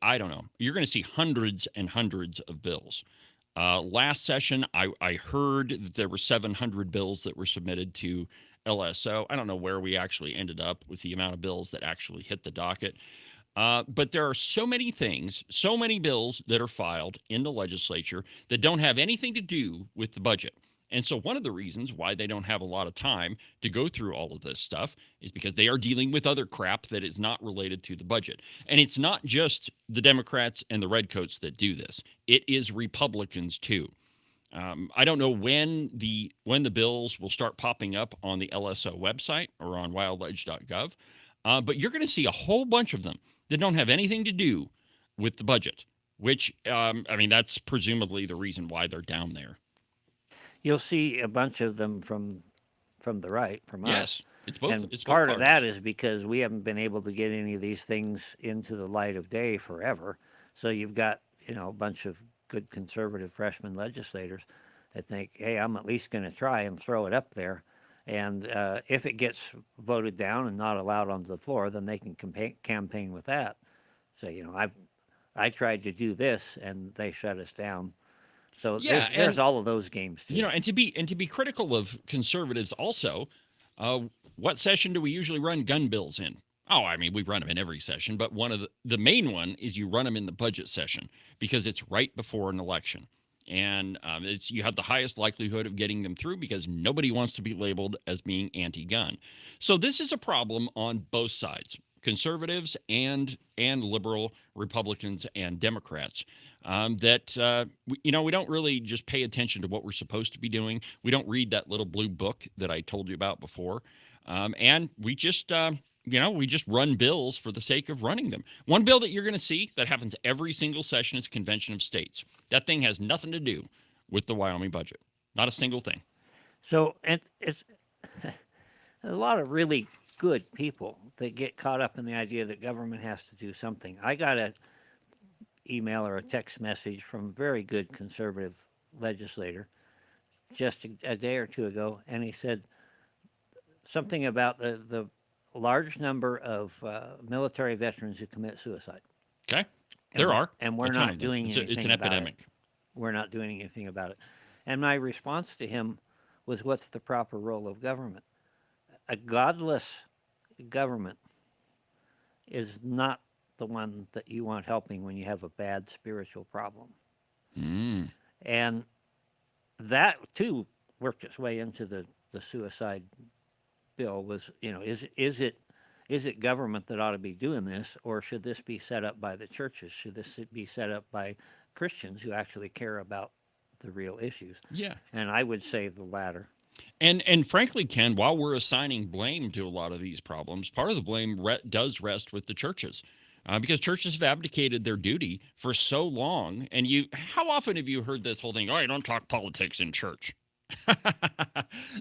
you're going to see hundreds and hundreds of bills. Last session, I heard that there were 700 bills that were submitted to LSO. I don't know where we actually ended up with the amount of bills that actually hit the docket. But there are so many things, so many bills that are filed in the legislature that don't have anything to do with the budget. And so one of the reasons why they don't have a lot of time to go through all of this stuff is because they are dealing with other crap that is not related to the budget. And it's not just the Democrats and the Redcoats that do this. It is Republicans too. I don't know when the bills will start popping up on the LSO website or on wildledge.gov, but you're going to see a whole bunch of them that don't have anything to do with the budget, which, that's presumably the reason why they're down there. You'll see a bunch of them from the right, from us. Yes, it's both. And It's both part of that parties. is because we haven't been able to get any of these things into the light of day forever. So you've got, a bunch of good conservative freshman legislators that think, hey, I'm at least going to try and throw it up there. And if it gets voted down and not allowed onto the floor, then they can campaign with that. So, I tried to do this and they shut us down. So Yeah, there's all of those games too. And to be critical of conservatives also, what session do we usually run gun bills in? Oh, we run them in every session, but one of the main one is you run them in the budget session because it's right before an election. And you have the highest likelihood of getting them through because nobody wants to be labeled as being anti-gun. So this is a problem on both sides, conservatives and liberal Republicans and Democrats. We don't really just pay attention to what we're supposed to be doing. We don't read that little blue book that I told you about before. And we just run bills for the sake of running them. One bill that you're going to see that happens every single session is Convention of States. That thing has nothing to do with the Wyoming budget. Not a single thing. So it's a lot of really good people that get caught up in the idea that government has to do something. I got an email or a text message from a very good conservative legislator just a day or two ago, and he said something about the large number of military veterans who commit suicide. Okay. And There we're- are. and we're a ton not of them. doing It's anything an about it. epidemic. We're not doing anything about it. And my response to him was, what's the proper role of government? A godless government is not the one that you want helping when you have a bad spiritual problem. Mm. And that too worked its way into the suicide bill. Was, is it government that ought to be doing this, or should this be set up by the churches? Should this be set up by Christians who actually care about the real issues? Yeah. And I would say the latter. And frankly, Ken, while we're assigning blame to a lot of these problems, part of the blame does rest with the churches. Because churches have abdicated their duty for so long. And how often have you heard this whole thing? Oh, you don't talk politics in church.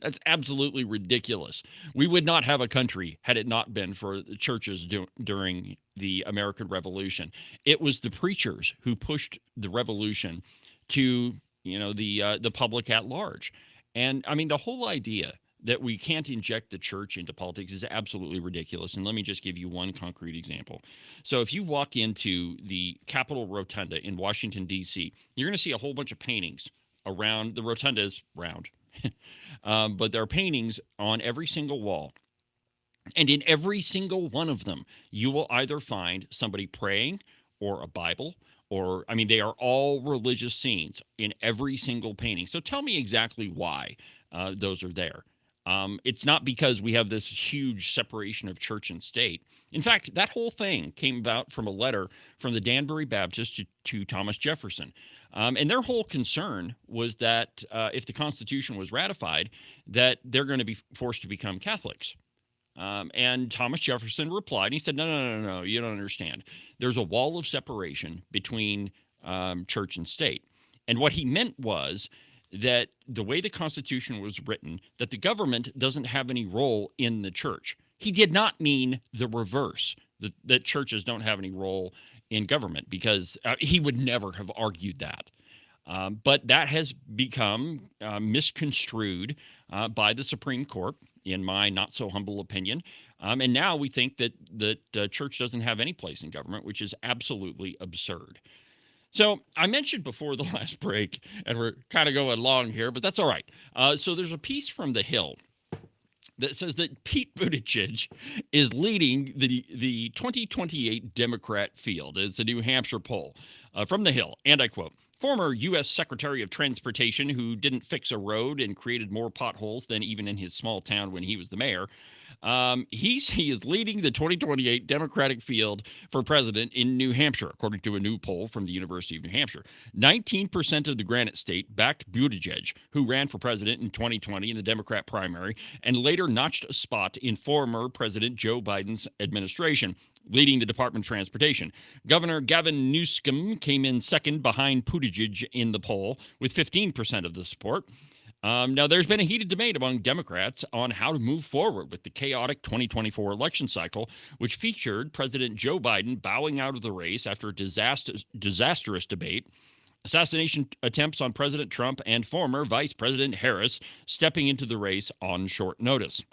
That's absolutely ridiculous. We would not have a country had it not been for the churches during the American Revolution. It was the preachers who pushed the revolution to, the public at large. And I mean, the whole idea that we can't inject the church into politics is absolutely ridiculous. And let me just give you one concrete example. So if you walk into the Capitol Rotunda in Washington, D.C., you're going to see a whole bunch of paintings around. The rotunda is round, but there are paintings on every single wall. And in every single one of them, you will either find somebody praying or a Bible, or, I mean, they are all religious scenes in every single painting. So tell me exactly why those are there. It's not because we have this huge separation of church and state. In fact, that whole thing came about from a letter from the Danbury Baptist to Thomas Jefferson. And their whole concern was that if the Constitution was ratified, that they're going to be forced to become Catholics. And Thomas Jefferson replied, he said, no, you don't understand. There's a wall of separation between church and state. And what he meant was that the way the Constitution was written, that the government doesn't have any role in the church. He did not mean the reverse, that churches don't have any role in government, because he would never have argued that. But that has become misconstrued by the Supreme Court, in my not so humble opinion. And now we think that the church doesn't have any place in government, which is absolutely absurd. So I mentioned before the last break, and we're kind of going long here, but that's all right. So there's a piece from The Hill that says that Pete Buttigieg is leading the 2028 Democrat field. It's a New Hampshire poll from The Hill, and I quote, "Former U.S. Secretary of Transportation who didn't fix a road and created more potholes than even in his small town when he was the mayor. He is leading the 2028 Democratic field for president in New Hampshire, according to a new poll from the University of New Hampshire. 19% of the Granite State backed Buttigieg, who ran for president in 2020 in the Democrat primary and later notched a spot in former President Joe Biden's administration, leading the Department of Transportation. Governor Gavin Newsom came in second behind Buttigieg in the poll with 15% of the support. Now, there's been a heated debate among Democrats on how to move forward with the chaotic 2024 election cycle, which featured President Joe Biden bowing out of the race after a disastrous debate, assassination attempts on President Trump, and former Vice President Harris stepping into the race on short notice.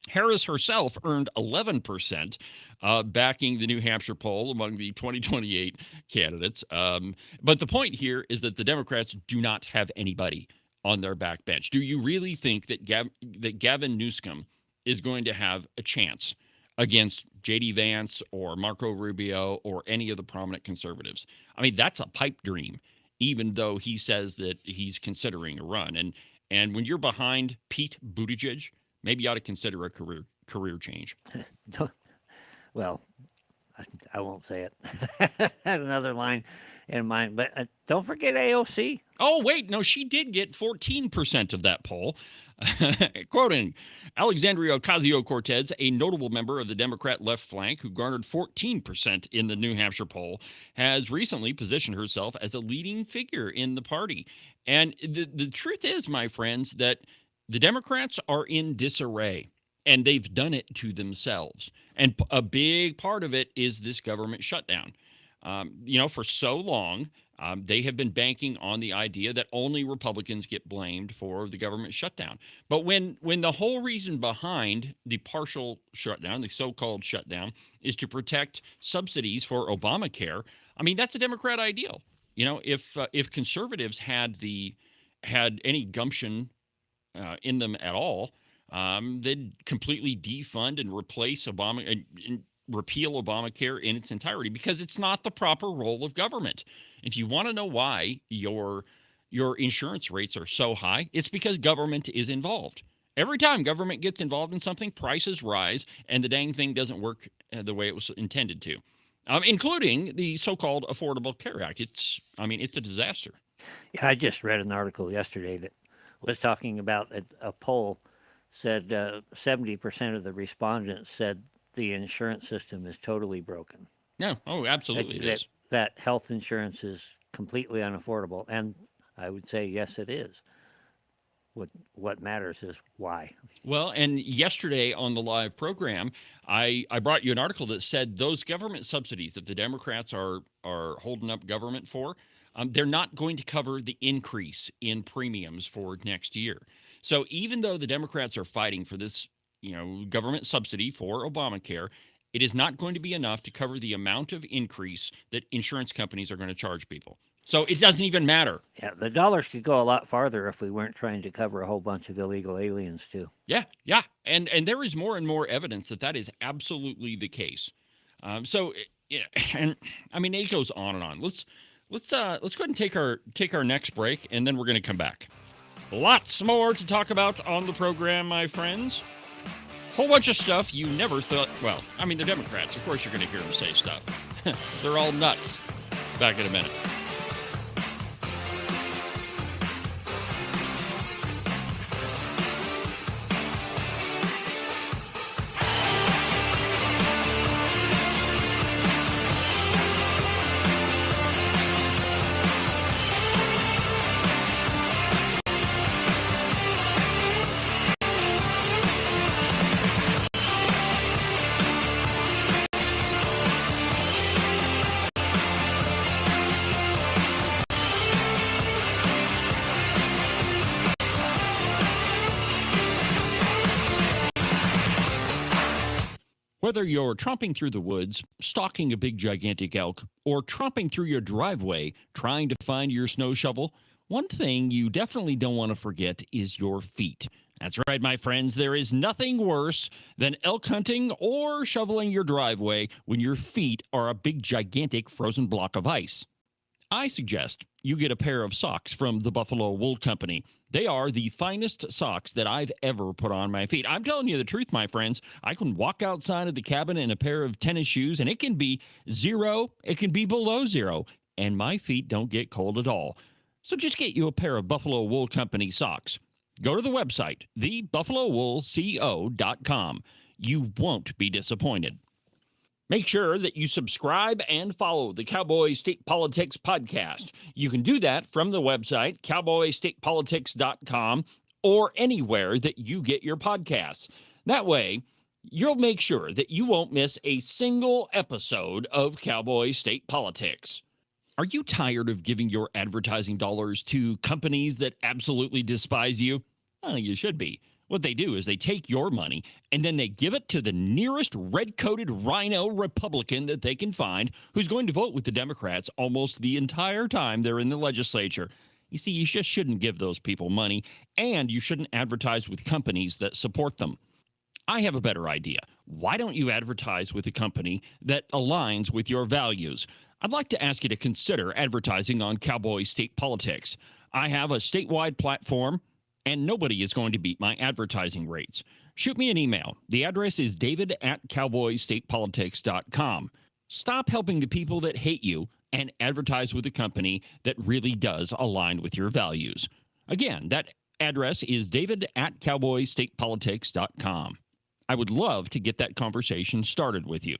Harris herself earned 11% backing the New Hampshire poll among the 2028 candidates. But the point here is that the Democrats do not have anybody on their backbench. Do you really think that Gavin Newsom is going to have a chance against J.D. Vance or Marco Rubio or any of the prominent conservatives? I mean, that's a pipe dream, even though he says that he's considering a run. And when you're behind Pete Buttigieg, maybe you ought to consider a career change. Well, I won't say it. I had another line in mind, but don't forget AOC. Oh, wait, no, she did get 14% of that poll. Quoting, Alexandria Ocasio-Cortez, a notable member of the Democrat left flank who garnered 14% in the New Hampshire poll, has recently positioned herself as a leading figure in the party. And the truth is, my friends, that the Democrats are in disarray, and they've done it to themselves. And a big part of it is this government shutdown. For so long, They have been banking on the idea that only Republicans get blamed for the government shutdown. But when the whole reason behind the partial shutdown, the so-called shutdown, is to protect subsidies for Obamacare, I mean, that's a Democrat ideal. You know, if conservatives had any gumption in them at all, they'd completely defund and replace Obama and repeal Obamacare in its entirety, because it's not the proper role of government. If you want to know why your insurance rates are so high, it's because government is involved. Every time government gets involved in something, prices rise, and the dang thing doesn't work the way it was intended to, including the so-called Affordable Care Act. It's a disaster. Yeah, I just read an article yesterday that was talking about a poll said 70% of the respondents said the insurance system is totally broken. No, absolutely it is. That health insurance is completely unaffordable, and I would say yes, it is. What matters is why. Well, and yesterday on the live program, I brought you an article that said those government subsidies that the Democrats are holding up government for, they're not going to cover the increase in premiums for next year. So even though the Democrats are fighting for this, government subsidy for Obamacare, it is not going to be enough to cover the amount of increase that insurance companies are going to charge people. So it doesn't even matter. Yeah, the dollars could go a lot farther if we weren't trying to cover a whole bunch of illegal aliens too. Yeah. And there is more and more evidence that is absolutely the case. And I mean, it goes on and on. Let's go ahead and take our next break, and then we're going to come back. Lots more to talk about on the program, my friends. Whole bunch of stuff you never thought. Well, I mean, the Democrats, of course, you're going to hear them say stuff. They're all nuts. Back in a minute. Whether you're tromping through the woods, stalking a big gigantic elk, or tromping through your driveway trying to find your snow shovel, one thing you definitely don't want to forget is your feet. That's right, my friends. There is nothing worse than elk hunting or shoveling your driveway when your feet are a big gigantic frozen block of ice. I suggest you get a pair of socks from the Buffalo Wool Company. They are the finest socks that I've ever put on my feet. I'm telling you the truth, my friends. I can walk outside of the cabin in a pair of tennis shoes, and it can be 0, it can be below 0, and my feet don't get cold at all. So just get you a pair of Buffalo Wool Company socks. Go to the website, thebuffalowoolco.com. You won't be disappointed. Make sure that you subscribe and follow the Cowboy State Politics podcast. You can do that from the website, cowboystatepolitics.com, or anywhere that you get your podcasts. That way, you'll make sure that you won't miss a single episode of Cowboy State Politics. Are you tired of giving your advertising dollars to companies that absolutely despise you? Well, you should be. What they do is they take your money and then they give it to the nearest red-coated rhino Republican that they can find, who's going to vote with the Democrats almost the entire time they're in the legislature. You see, you just shouldn't give those people money, and you shouldn't advertise with companies that support them. I have a better idea. Why don't you advertise with a company that aligns with your values? I'd like to ask you to consider advertising on Cowboy State Politics. I have a statewide platform, and nobody is going to beat my advertising rates. Shoot me an email. The address is david@cowboystatepolitics.com. Stop helping the people that hate you and advertise with a company that really does align with your values. Again, that address is david@cowboystatepolitics.com. I would love to get that conversation started with you.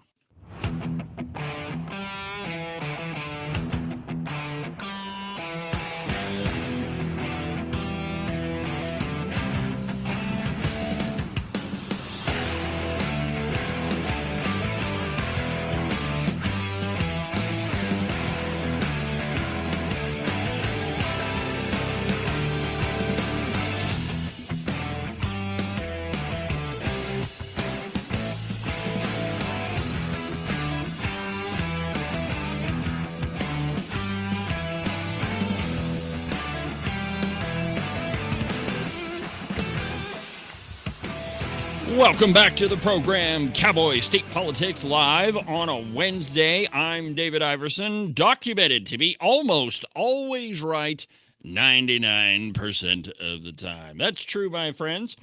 Welcome back to the program, Cowboy State Politics Live on a Wednesday. I'm David Iverson, documented to be almost always right 99% of the time. That's true, my friends.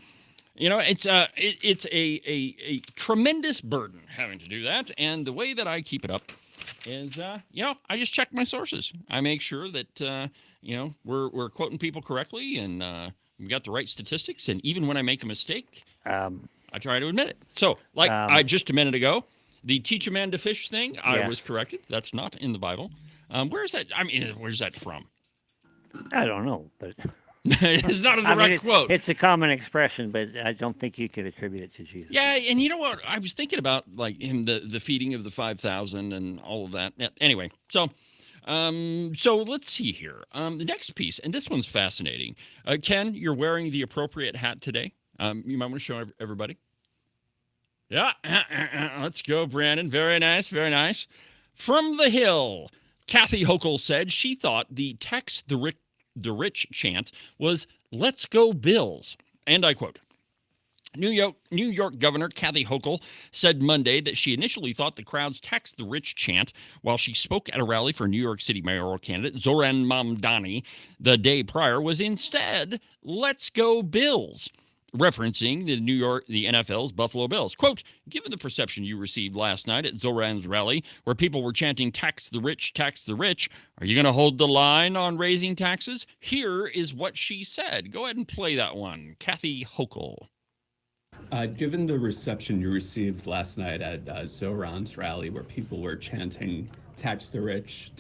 You know, it's a tremendous burden having to do that, and the way that I keep it up is, I just check my sources. I make sure that, we're quoting people correctly, and we got the right statistics, and even when I make a mistake, I try to admit it. So, I just a minute ago, the teach a man to fish thing, I was corrected. That's not in the Bible. Where's that from? I don't know, but it's not a direct quote. It's a common expression, but I don't think you could attribute it to Jesus. Yeah, and you know what? I was thinking about the feeding of the 5,000 and all of that. Yeah, anyway, so let's see here. The next piece, and this one's fascinating. Ken, you're wearing the appropriate hat today. You might want to show everybody. Yeah, let's go, Brandon. Very nice, very nice. From the Hill, Kathy Hochul said she thought the Tax the Rich chant was "Let's go Bills," and I quote. New York Governor Kathy Hochul said Monday that she initially thought the crowd's "Tax the Rich" chant while she spoke at a rally for New York City mayoral candidate Zoran Mamdani the day prior was instead "Let's go Bills," referencing the NFL's Buffalo Bills. Quote, given the perception you received last night at Zoran's rally, where people were chanting tax the rich, are you going to hold the line on raising taxes? Here is what she said. Go ahead and play that one. Kathy Hochul. Given the reception you received last night at Zoran's rally, where people were chanting tax the rich,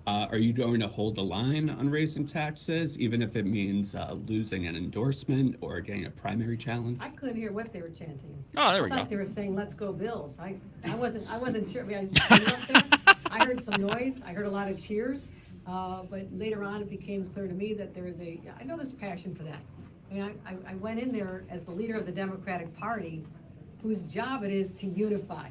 are you going to hold the line on raising taxes, even if it means losing an endorsement or getting a primary challenge? I couldn't hear what they were chanting. Oh, there we I thought go. they were saying "Let's go Bills." I wasn't sure. I heard some noise. I heard a lot of cheers. But later on, it became clear to me that I know there's passion for that. I mean, I went in there as the leader of the Democratic Party, whose job it is to unify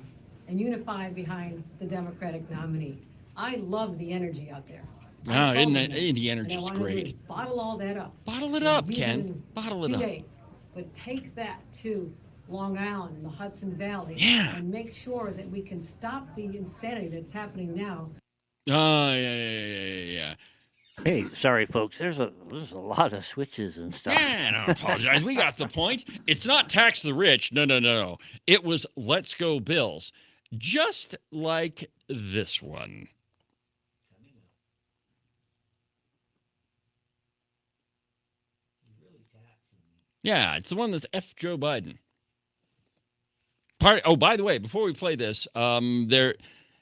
behind the Democratic nominee. I love the energy out there. The energy's great. Bottle all that up. Bottle it up, Ken. Bottle it up. Days. But take that to Long Island, the Hudson Valley, and make sure that we can stop the insanity that's happening now. Oh, yeah. Hey, sorry, folks. There's a lot of switches and stuff. Yeah, don't apologize. We got the point. It's not tax the rich. No. It was "Let's go Bills," just like this one. Yeah, it's the one that's F. Joe Biden. By the way, before we play this, there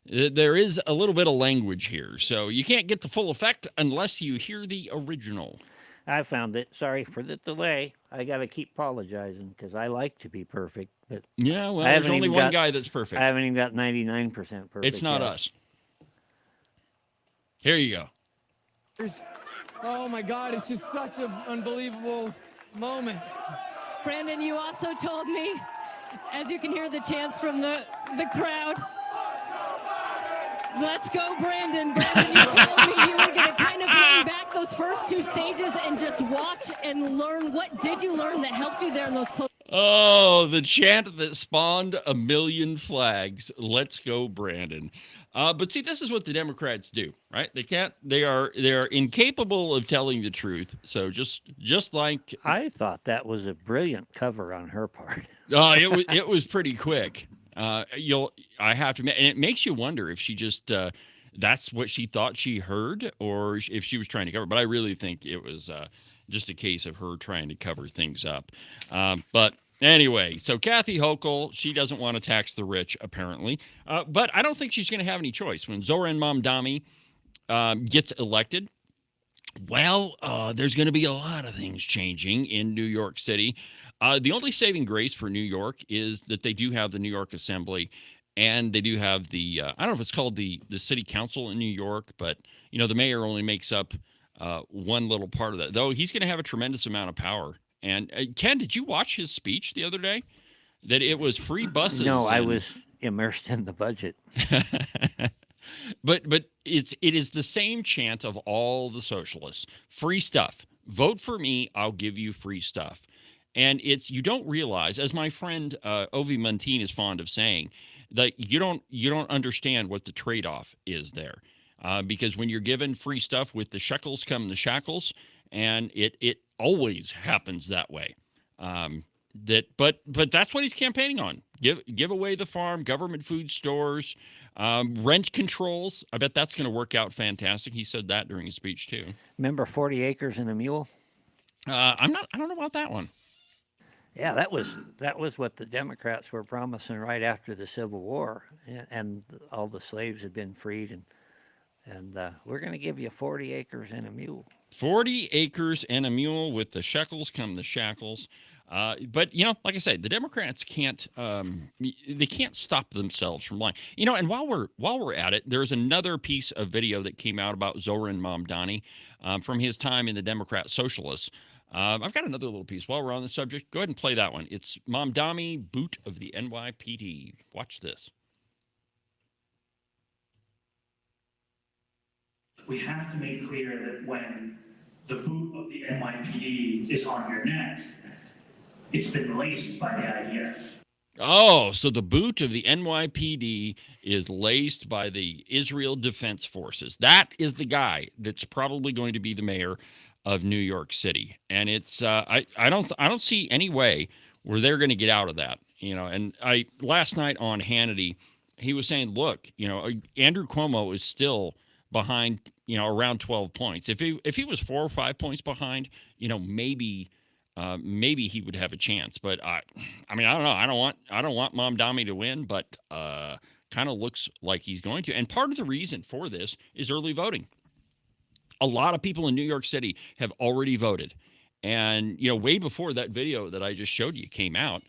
is a little bit of language here, so you can't get the full effect unless you hear the original. I found it. Sorry for the delay. I got to keep apologizing because I like to be perfect. But yeah, well, there's only one guy that's perfect. I haven't even got 99% perfect. It's not yet. us. Here you go. Oh my God, it's just such an unbelievable moment. Brandon, you also told me, as you can hear the chants from the crowd, "Let's go, Brandon." Brandon, you told me you were going to kind of bring back those first two stages and just watch and learn. What did you learn that helped you there in those close? Oh, the chant that spawned a million flags. "Let's go, Brandon." But see, this is what the Democrats do, right? They are incapable of telling the truth. So just like I thought that was a brilliant cover on her part. It was pretty quick. I have to admit, and it makes you wonder if she just that's what she thought she heard, or if she was trying to cover. But I really think it was just a case of her trying to cover things up. But anyway, so Kathy Hochul, she doesn't want to tax the rich, apparently. But I don't think she's going to have any choice. When Zoran Mamdani gets elected, well, there's going to be a lot of things changing in New York City. The only saving grace for New York is that they do have the New York Assembly, and they do have the, I don't know if it's called the City Council in New York, but, the mayor only makes up one little part of that, though he's going to have a tremendous amount of power. And Ken, did you watch his speech the other day? That it was free buses. No, I was immersed in the budget. But it is the same chant of all the socialists. Free stuff. Vote for me, I'll give you free stuff. And you don't realize, as my friend Ovi Muntean is fond of saying, that you don't understand what the trade-off is there. Because when you're given free stuff, with the shekels come the shackles, and it always happens that way. But that's what he's campaigning on. Give away the farm, government food stores, rent controls. I bet that's going to work out fantastic. He said that during his speech too. Remember 40 acres and a mule? I don't know about that one. Yeah, that was what the Democrats were promising right after the Civil War, and all the slaves had been freed, and we're going to give you 40 acres and a mule. 40 acres and a mule, with the shekels come the shackles. But like I say, the Democrats can't stop themselves from lying. And while we're at it, there's another piece of video that came out about Zoran Mamdani from his time in the Democrat Socialists. I've got another little piece while we're on the subject. Go ahead and play that one. It's Mamdani, boot of the NYPD. Watch this. We have to make clear that when the boot of the NYPD is on your neck, it's been laced by the IDF. Oh, so the boot of the NYPD is laced by the Israel Defense Forces. That is the guy that's probably going to be the mayor of New York City. And it's I don't see any way where they're going to get out of that. And last night on Hannity, he was saying, look, Andrew Cuomo is still behind, around 12 points. If he was 4 or 5 points behind, maybe he would have a chance. But I don't know. I don't want Mamdani to win, but kind of looks like he's going to. And part of the reason for this is early voting. A lot of people in New York City have already voted, and way before that video that I just showed you came out.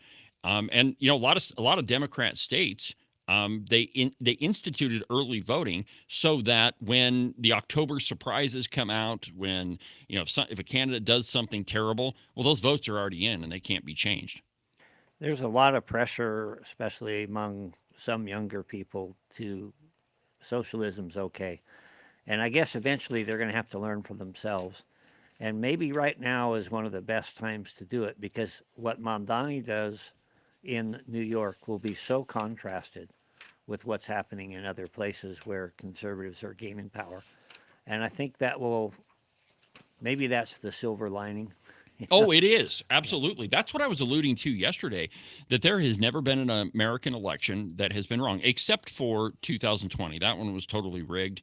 And a lot of Democrat states, they instituted early voting so that when the October surprises come out, when if a candidate does something terrible, well, those votes are already in and they can't be changed. There's a lot of pressure, especially among some younger people, to socialism's okay. And I guess eventually they're going to have to learn for themselves. And maybe right now is one of the best times to do it, because what Mamdani does in New York will be so contrasted with what's happening in other places where conservatives are gaining power. And I think maybe that's the silver lining. Oh, it is. Absolutely. That's what I was alluding to yesterday, that there has never been an American election that has been wrong, except for 2020. That one was totally rigged.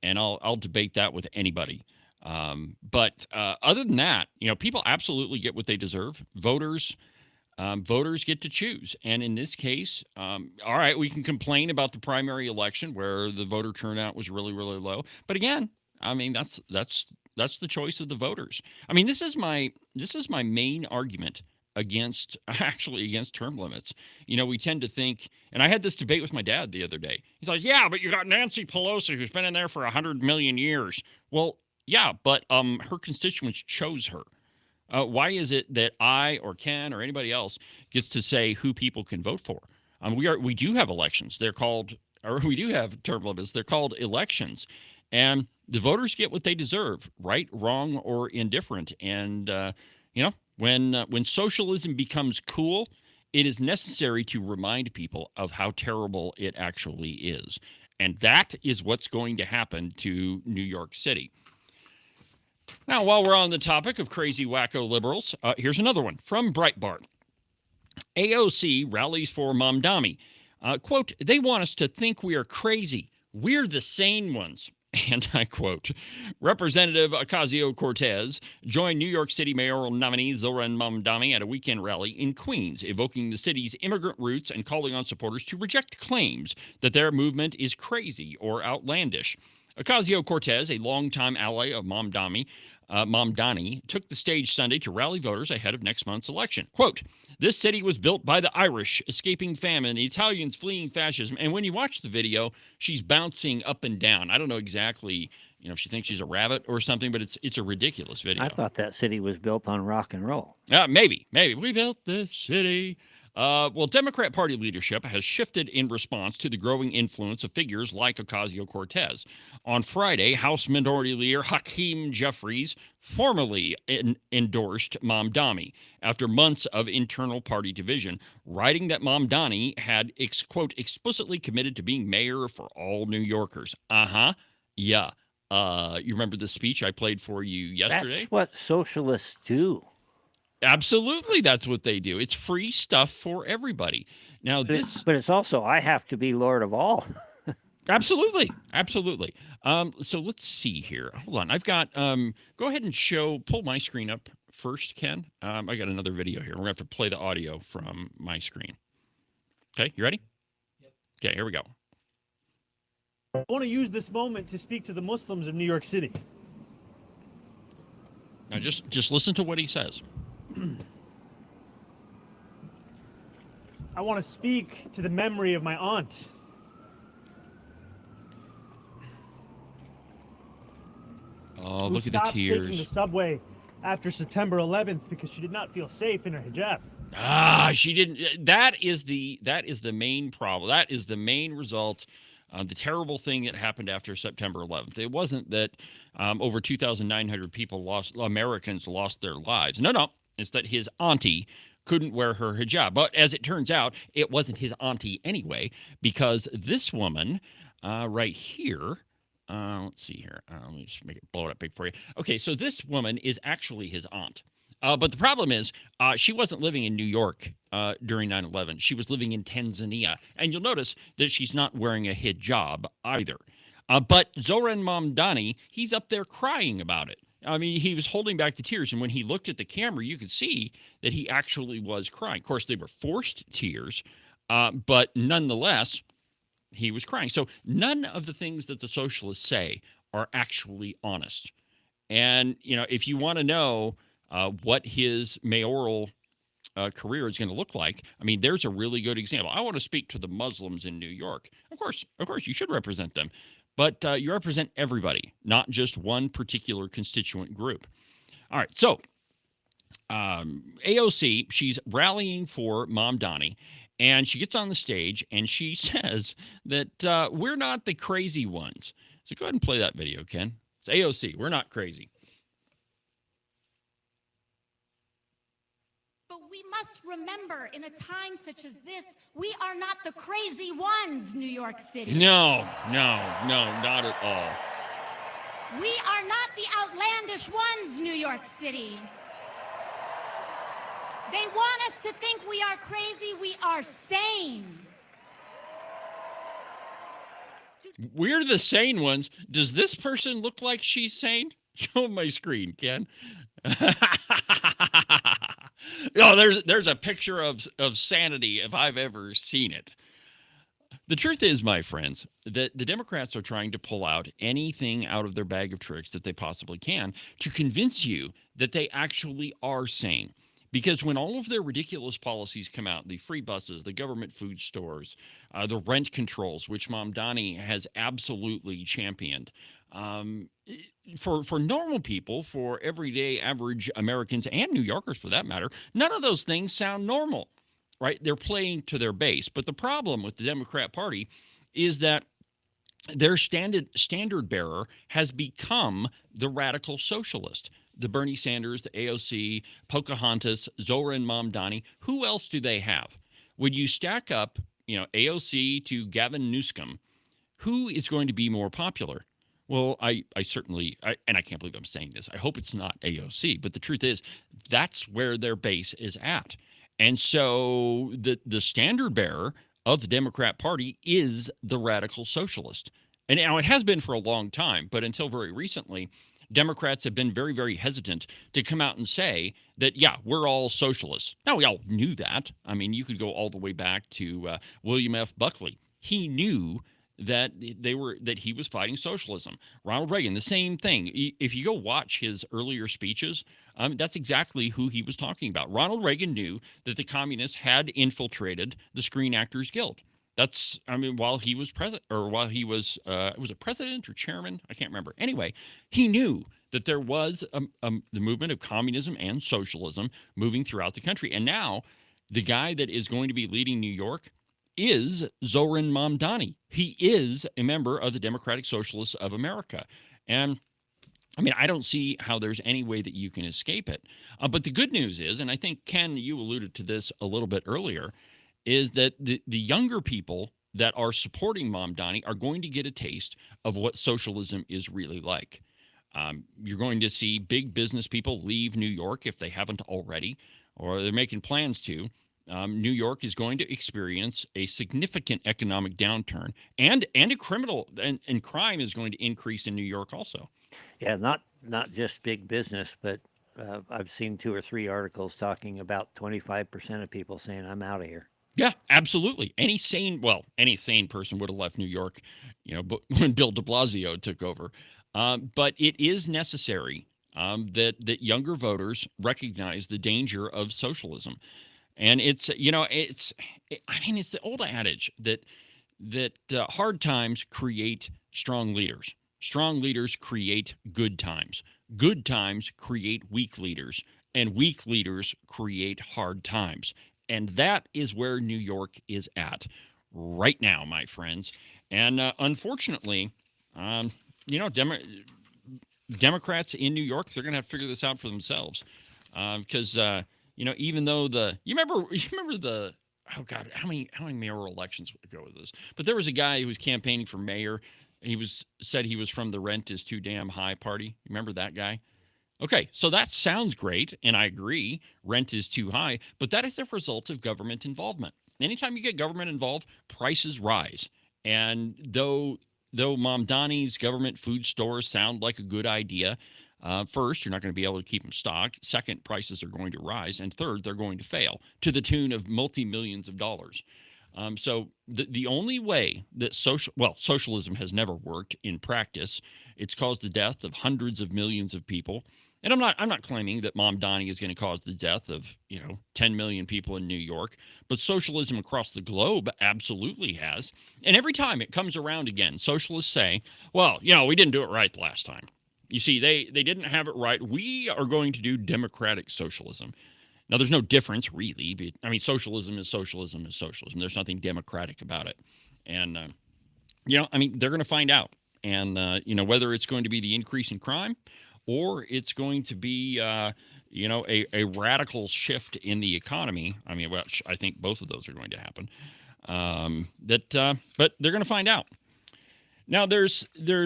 And I'll debate that with anybody. But other than that, people absolutely get what they deserve. Voters get to choose. And in this case, all right, we can complain about the primary election where the voter turnout was really, really low. But again, that's the choice of the voters. This is my main argument against term limits. We tend to think, and I had this debate with my dad the other day. He's like, yeah, but you got Nancy Pelosi, who's been in there for 100 million years. Well, yeah, but her constituents chose her. Why is it that I or Ken or anybody else gets to say who people can vote for? We do have elections. We do have term limits. They're called elections. And the voters get what they deserve, right, wrong, or indifferent. And, when socialism becomes cool, it is necessary to remind people of how terrible it actually is. And that is what's going to happen to New York City. Now, while we're on the topic of crazy wacko liberals, here's another one from Breitbart. AOC rallies for Mamdani. Quote, they want us to think we are crazy. We're the sane ones. And I quote, Representative Ocasio-Cortez joined New York City mayoral nominee Zoran Mamdani at a weekend rally in Queens, evoking the city's immigrant roots and calling on supporters to reject claims that their movement is crazy or outlandish. Ocasio-Cortez, a longtime ally of Mamdani, took the stage Sunday to rally voters ahead of next month's election. Quote, this city was built by the Irish escaping famine, the Italians fleeing fascism. And when you watch the video, she's bouncing up and down. I don't know exactly, if she thinks she's a rabbit or something, but it's a ridiculous video. I thought that city was built on rock and roll. Maybe. We built this city Well, Democrat Party leadership has shifted in response to the growing influence of figures like Ocasio-Cortez. On Friday, House Minority Leader Hakeem Jeffries formally endorsed Mamdani after months of internal party division, writing that Mamdani had, quote, explicitly committed to being mayor for all New Yorkers. Yeah. You remember the speech I played for you yesterday? That's what socialists do. Absolutely, that's what they do. It's free stuff for everybody. Now, But it's also, I have to be Lord of all. Absolutely. So let's see here. Hold on. I've got, go ahead and pull my screen up first, Ken. I got another video here. We're going to have to play the audio from my screen. Okay, you ready? Yep. Okay, here we go. I want to use this moment to speak to the Muslims of New York City. Now, just listen to what he says. I want to speak to the memory of my aunt. Oh, who look at the stopped taking the tears. subway after September 11th because she did not feel safe in her hijab. She didn't. That is the main problem. That is the main result. The terrible thing that happened after September 11th. It wasn't that over 2,900 Americans lost their lives. No. It's that his auntie couldn't wear her hijab. But as it turns out, it wasn't his auntie anyway, because this woman right here, let's see here. Let me just blow it up big for you. Okay, so this woman is actually his aunt. But the problem is she wasn't living in New York during 9/11. She was living in Tanzania. And you'll notice that she's not wearing a hijab either. But Zoran Mamdani, he's up there crying about it. I mean, he was holding back the tears. And when he looked at the camera, you could see that he actually was crying. Of course, they were forced tears. But nonetheless, he was crying. So none of the things that the socialists say are actually honest. And, if you want to know what his mayoral career is going to look like, I mean, there's a really good example. I want to speak to the Muslims in New York. Of course, you should represent them. But you represent everybody, not just one particular constituent group. All right, so AOC, she's rallying for Mamdani, and she gets on the stage, and she says that we're not the crazy ones. So go ahead and play that video, Ken. It's AOC. We're not crazy. We must remember, in a time such as this, we are not the crazy ones, New York City. No, not at all. We are not the outlandish ones, New York City. They want us to think we are crazy. We are sane. We're the sane ones. Does this person look like she's sane? Show my screen, Ken. Oh, there's a picture of sanity if I've ever seen it. The truth is, my friends, that the Democrats are trying to pull out anything out of their bag of tricks that they possibly can to convince you that they actually are sane. Because when all of their ridiculous policies come out, the free buses, the government food stores, the rent controls, which Mamdani has absolutely championed, for normal people, for everyday average Americans and New Yorkers for that matter, none of those things sound normal, right? They're playing to their base. But the problem with the Democrat Party is that their standard bearer has become the radical socialist. The Bernie Sanders, the AOC, Pocahontas, Zoran Mamdani. Who else do they have? When you stack up, AOC to Gavin Newsom, who is going to be more popular? Well, I certainly, and I can't believe I'm saying this, I hope it's not AOC, but the truth is that's where their base is at. And so the standard bearer of the Democrat Party is the radical socialist. And now it has been for a long time, but until very recently, Democrats have been very, very hesitant to come out and say that, yeah, we're all socialists. Now, we all knew that. I mean, you could go all the way back to William F. Buckley. He knew that he was fighting socialism. Ronald Reagan, the same thing. If you go watch his earlier speeches, that's exactly who he was talking about. Ronald Reagan knew that the communists had infiltrated the Screen Actors Guild. While he was president, or while he was a president or chairman? I can't remember. Anyway, he knew that there was the movement of communism and socialism moving throughout the country. And now The guy that is going to be leading New York is Zoran Mamdani. He is a member of the Democratic Socialists of America. And I mean, I don't see how there's any way that you can escape it. But the good news is, and I think, Ken, you alluded to this a little bit earlier, is that the younger people that are supporting Mamdani are going to get a taste of what socialism is really like. You're going to see big business people leave New York if they haven't already, or they're making plans to. New York is going to experience a significant economic downturn, and a criminal and crime is going to increase in New York also. Yeah, not just big business, but I've seen 2 or 3 articles talking about 25% of people saying, I'm out of here. Yeah, absolutely. Any sane person would have left New York, but when Bill de Blasio took over. But it is necessary that younger voters recognize the danger of socialism. And it's the old adage that hard times create strong leaders. Strong leaders create good times. Good times create weak leaders, and weak leaders create hard times. And that is where New York is at right now, my friends. And unfortunately, Democrats in New York, they're going to have to figure this out for themselves. Because even though you remember the, oh God, how many mayoral elections ago was this? But there was a guy who was campaigning for mayor. Said he was from the rent is too damn high party. Remember that guy? Okay, so that sounds great, and I agree, rent is too high, but that is a result of government involvement. Anytime you get government involved, prices rise. And though Mamdani's government food stores sound like a good idea, first, you're not going to be able to keep them stocked. Second, prices are going to rise. And third, they're going to fail to the tune of multi-millions of dollars. So the only way that socialism has never worked in practice, it's caused the death of hundreds of millions of people. And I'm not claiming that Mamdani is going to cause the death of 10 million people in New York, but socialism across the globe absolutely has. And every time it comes around again, socialists say, well, we didn't do it right the last time. You see, they didn't have it right. We are going to do democratic socialism. Now, there's no difference, really. But, I mean, socialism is socialism is socialism. There's nothing democratic about it. And, they're going to find out. And, whether it's going to be the increase in crime or it's going to be, a radical shift in the economy. I mean, which I think both of those are going to happen. But they're going to find out. Now, there's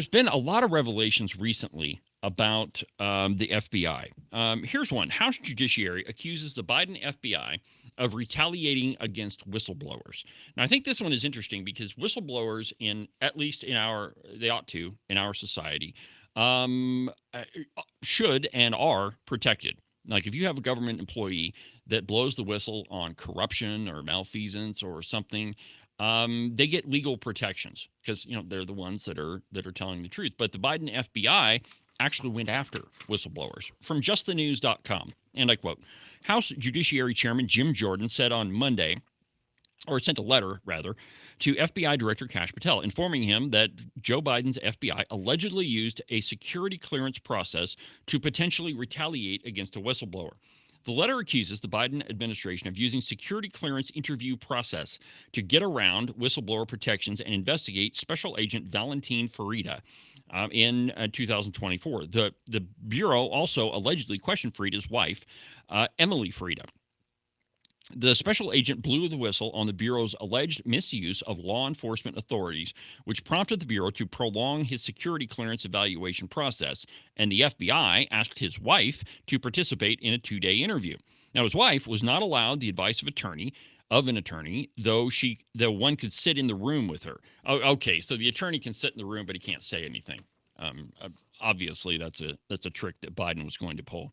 been a lot of revelations recently about the FBI. Here's one. House Judiciary accuses the Biden FBI of retaliating against whistleblowers. Now, I think this one is interesting because whistleblowers, in our society, should and are protected. Like if you have a government employee that blows the whistle on corruption or malfeasance or something, they get legal protections because they're the ones that are telling the truth. But the Biden FBI actually went after whistleblowers. From justthenews.com, and I quote, House Judiciary Chairman Jim Jordan said on Monday, or sent a letter, rather, to FBI Director Kash Patel, informing him that Joe Biden's FBI allegedly used a security clearance process to potentially retaliate against a whistleblower. The letter accuses the Biden administration of using security clearance interview process to get around whistleblower protections and investigate Special Agent Valentin Farida in 2024. The Bureau also allegedly questioned Farida's wife, Emily Farida. The special agent blew the whistle on the Bureau's alleged misuse of law enforcement authorities, which prompted the Bureau to prolong his security clearance evaluation process, and the FBI asked his wife to participate in a 2-day interview. Now, his wife was not allowed the advice of an attorney, though one could sit in the room with her. Oh, okay, so the attorney can sit in the room, but he can't say anything. Obviously, that's a trick that Biden was going to pull.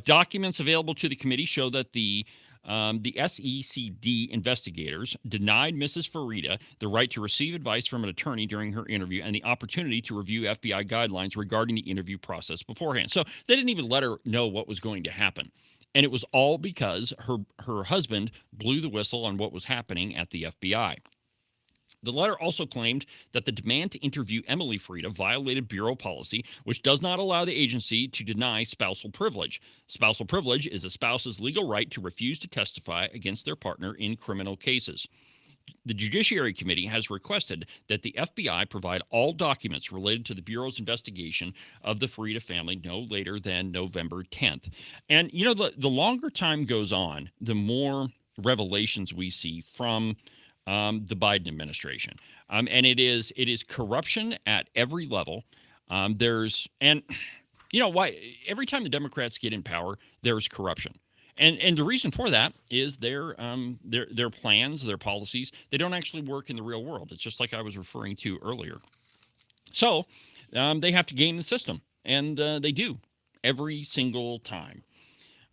Documents available to the committee show that the SECD investigators denied Mrs. Farida the right to receive advice from an attorney during her interview and the opportunity to review FBI guidelines regarding the interview process beforehand. So they didn't even let her know what was going to happen. And it was all because her husband blew the whistle on what was happening at the FBI. The letter also claimed that the demand to interview Emily Frieda violated bureau policy, which does not allow the agency to deny spousal privilege. Spousal privilege is a spouse's legal right to refuse to testify against their partner in criminal cases. The Judiciary Committee has requested that the FBI provide all documents related to the Bureau's investigation of the Frieda family no later than November 10th. And, you know, the longer time goes on, the more revelations we see from the Biden administration. And it is corruption at every level. And you know why? Every time the Democrats get in power, there's corruption. And the reason for that is their plans, their policies, they don't actually work in the real world. It's just like I was referring to earlier. So they have to game the system, and they do every single time.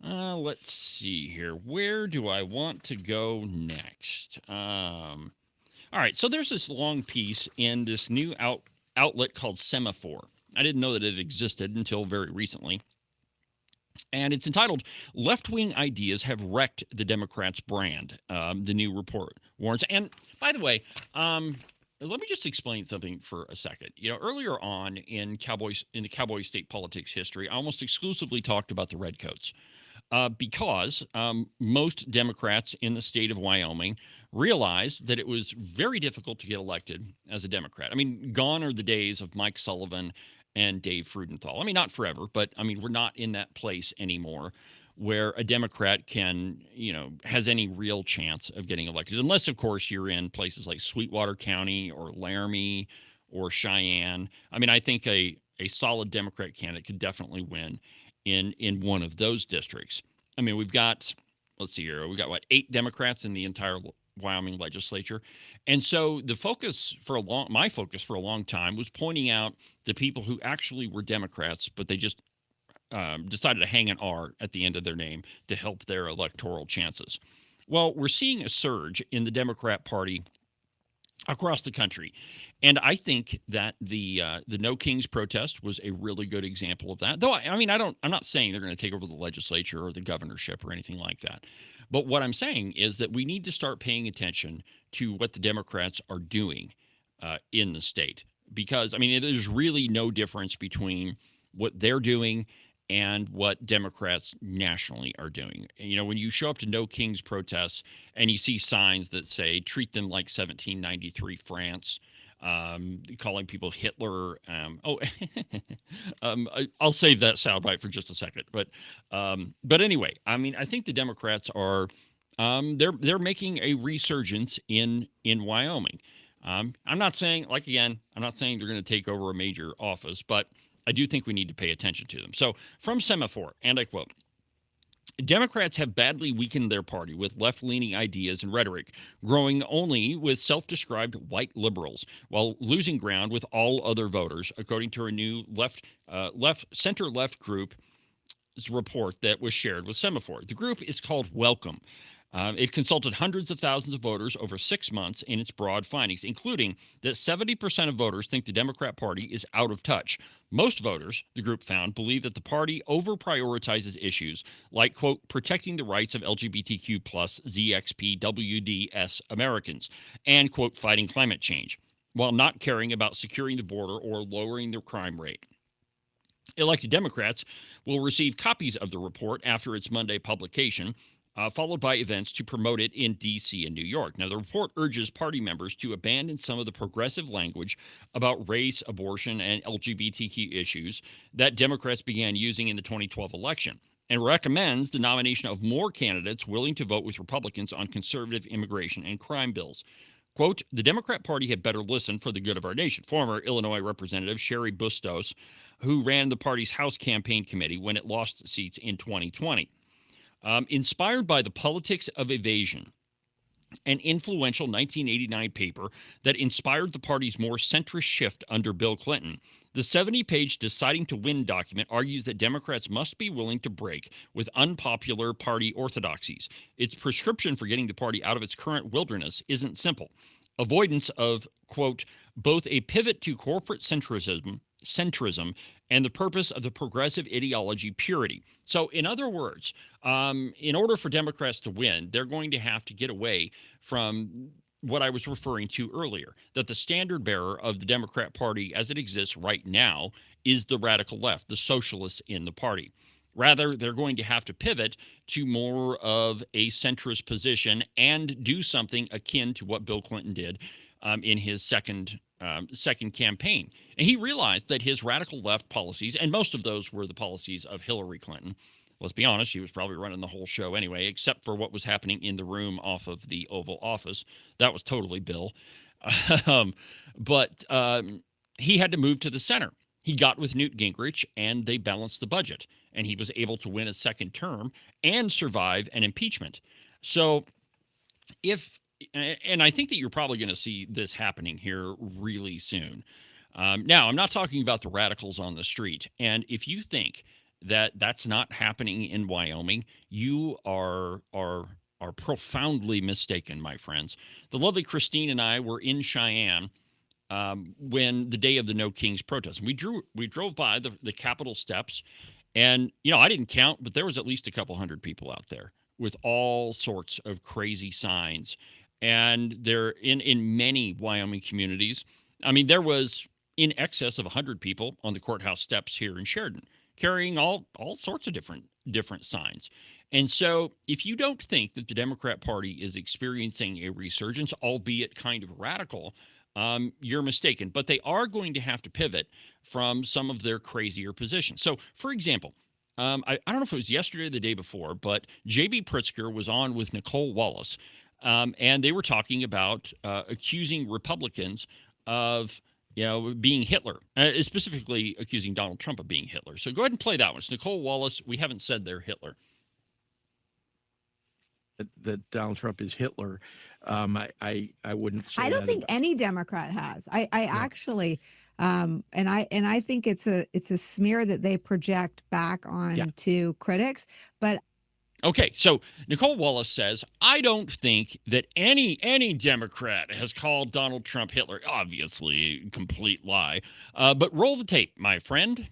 Let's see here. Where do I want to go next? All right, so there's this long piece in this new outlet called Semaphore. I didn't know that it existed until very recently. And it's entitled, Left-Wing Ideas Have Wrecked the Democrats' Brand, the new report warns. And by the way, let me just explain something for a second. You know, earlier on in the Cowboy state politics history, I almost exclusively talked about the Redcoats. Because most Democrats in the state of Wyoming realized that it was very difficult to get elected as a Democrat. I mean, gone are the days of Mike Sullivan and Dave Frudenthal. I mean, not forever, but I mean, we're not in that place anymore where a Democrat can, you know, has any real chance of getting elected, unless, of course, you're in places like Sweetwater County or Laramie or Cheyenne. I mean, I think a solid Democrat candidate could definitely win in one of those districts. I mean, we've got, let's see here, we've got, 8 Democrats in the entire Wyoming legislature. And so my focus for a long time was pointing out the people who actually were Democrats, but they just decided to hang an R at the end of their name to help their electoral chances. Well, we're seeing a surge in the Democrat Party across the country. And I think that the No Kings protest was a really good example of that. Though, I'm not saying they're going to take over the legislature or the governorship or anything like that. But what I'm saying is that we need to start paying attention to what the Democrats are doing in the state. Because, I mean, there's really no difference between what they're doing and what Democrats nationally are doing. You know, when you show up to No Kings protests and you see signs that say, treat them like 1793 France, calling people Hitler. I'll save that soundbite for just a second. But anyway, I mean, I think the Democrats are, they're making a resurgence in Wyoming. I'm not saying, I'm not saying they're going to take over a major office, but I do think we need to pay attention to them. So from Semaphore, and I quote, Democrats have badly weakened their party with left-leaning ideas and rhetoric, growing only with self-described white liberals, while losing ground with all other voters, according to a new center-left group's report that was shared with Semaphore. The group is called Welcome. It consulted hundreds of thousands of voters over 6 months in its broad findings, including that 70% of voters think the Democrat Party is out of touch. Most voters, the group found, believe that the party over-prioritizes issues like, quote, protecting the rights of LGBTQ plus ZXPWDS Americans and, quote, fighting climate change, while not caring about securing the border or lowering the crime rate. Elected Democrats will receive copies of the report after its Monday publication, followed by events to promote it in D.C. and New York. Now, the report urges party members to abandon some of the progressive language about race, abortion, and LGBTQ issues that Democrats began using in the 2012 election, and recommends the nomination of more candidates willing to vote with Republicans on conservative immigration and crime bills. Quote, the Democrat Party had better listen for the good of our nation. Former Illinois Representative Sherry Bustos, who ran the party's House campaign committee when it lost seats in 2020. Inspired by The Politics of Evasion, an influential 1989 paper that inspired the party's more centrist shift under Bill Clinton, the 70-page Deciding to Win document argues that Democrats must be willing to break with unpopular party orthodoxies. Its prescription for getting the party out of its current wilderness isn't simple. Avoidance of, quote, both a pivot to corporate centrism and the purpose of the progressive ideology purity. So in other words, in order for Democrats to win, they're going to have to get away from what I was referring to earlier, that the standard bearer of the Democrat Party as it exists right now is the radical left, the socialists in the party. Rather, they're going to have to pivot to more of a centrist position and do something akin to what Bill Clinton did in his second campaign. And he realized that his radical left policies, and most of those were the policies of Hillary Clinton. Let's be honest, she was probably running the whole show anyway, except for what was happening in the room off of the Oval Office. That was totally Bill. But he had to move to the center. He got with Newt Gingrich, and they balanced the budget. And he was able to win a second term and survive an impeachment. So and I think that you're probably going to see this happening here really soon. Now, I'm not talking about the radicals on the street. And if you think that that's not happening in Wyoming, you are profoundly mistaken, my friends. The lovely Christine and I were in Cheyenne when the day of the No Kings protest. We drove by the Capitol steps, and I didn't count, but there was at least a couple hundred people out there with all sorts of crazy signs. And they're in many Wyoming communities. I mean, there was in excess of 100 people on the courthouse steps here in Sheridan, carrying all sorts of different signs. And so if you don't think that the Democrat Party is experiencing a resurgence, albeit kind of radical, you're mistaken. But they are going to have to pivot from some of their crazier positions. So, for example, I don't know if it was yesterday or the day before, but J.B. Pritzker was on with Nicole Wallace, and they were talking about accusing Republicans of being Hitler, specifically accusing Donald Trump of being Hitler. So go ahead and play that one. It's Nicole Wallace. We haven't said they're Hitler. That Donald Trump is Hitler. I wouldn't say I don't that think any Democrat has. I actually, and I think it's a smear that they project back on to critics. But okay, so Nicole Wallace says, I don't think that any Democrat has called Donald Trump Hitler. Obviously, complete lie. But roll the tape, my friend.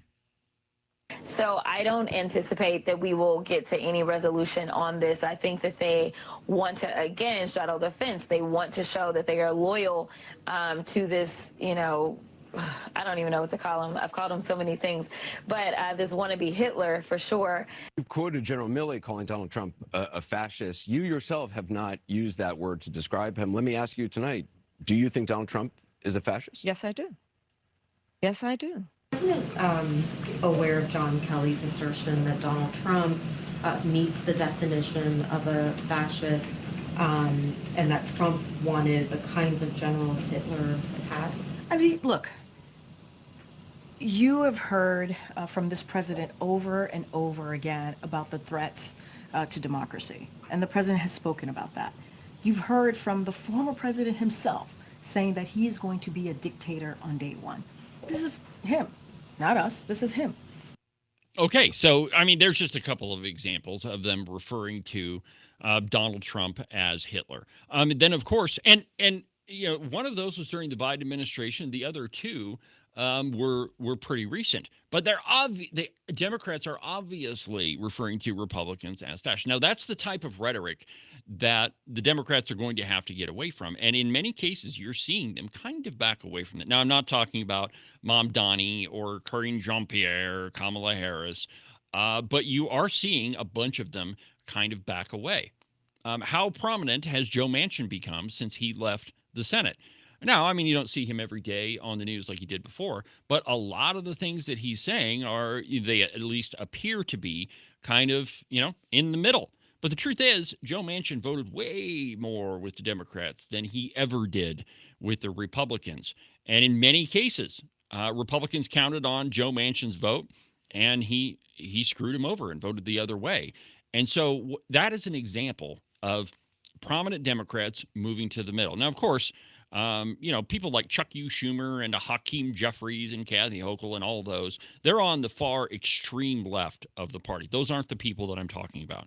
So I don't anticipate that we will get to any resolution on this. I think that they want to, again, straddle the fence. They want to show that they are loyal to this, I don't even know what to call him. I've called him so many things. But this wannabe Hitler, for sure. You've quoted General Milley calling Donald Trump a fascist. You yourself have not used that word to describe him. Let me ask you tonight, do you think Donald Trump is a fascist? Yes, I do. Yes, I do. President aware of John Kelly's assertion that Donald Trump meets the definition of a fascist and that Trump wanted the kinds of generals Hitler had? I mean, look, you have heard from this president over and over again about the threats to democracy, and the president has spoken about that. You've heard from the former president himself saying that he is going to be a dictator on day one. This is him, not us. This is him. Okay, so, I mean, there's just a couple of examples of them referring to Donald Trump as Hitler. Then, of course, and one of those was during the Biden administration. The other two were pretty recent. But the Democrats are obviously referring to Republicans as fascist. Now, that's the type of rhetoric that the Democrats are going to have to get away from. And in many cases, you're seeing them kind of back away from it. Now, I'm not talking about Mom Donnie or Karine Jean-Pierre or Kamala Harris, but you are seeing a bunch of them kind of back away. How prominent has Joe Manchin become since he left the Senate? Now, I mean, you don't see him every day on the news like he did before, but a lot of the things that he's saying they at least appear to be kind of, in the middle. But the truth is, Joe Manchin voted way more with the Democrats than he ever did with the Republicans. And in many cases, Republicans counted on Joe Manchin's vote, and he screwed him over and voted the other way. And so that is an example of prominent Democrats moving to the middle. Now, of course, people like Chuck U. Schumer and Hakeem Jeffries and Kathy Hochul and all those, they're on the far extreme left of the party. Those aren't the people that I'm talking about.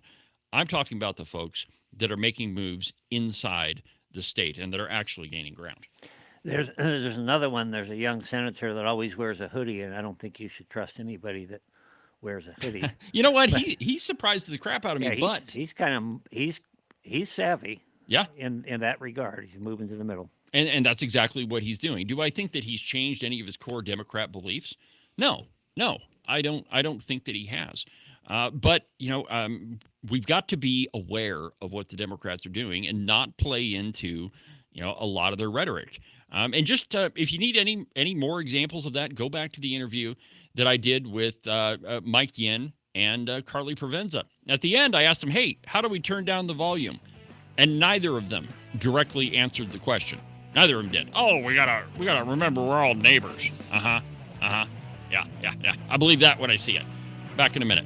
I'm talking about the folks that are making moves inside the state and that are actually gaining ground. There's another one. There's a young senator that always wears a hoodie, and I don't think you should trust anybody that wears a hoodie. You know what? He surprised the crap out of me, he's savvy. Yeah. In that regard, he's moving to the middle. And that's exactly what he's doing. Do I think that he's changed any of his core Democrat beliefs? No, I don't think that he has. But we've got to be aware of what the Democrats are doing and not play into a lot of their rhetoric. And just if you need any more examples of that, go back to the interview that I did with Mike Yin and Carly Provenza. At the end, I asked them, "Hey, how do we turn down the volume?" And neither of them directly answered the question. Neither of them did. Oh, we gotta remember we're all neighbors. Yeah. I believe that when I see it. Back in a minute.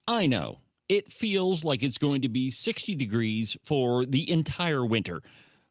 I know. It feels like it's going to be 60 degrees for the entire winter.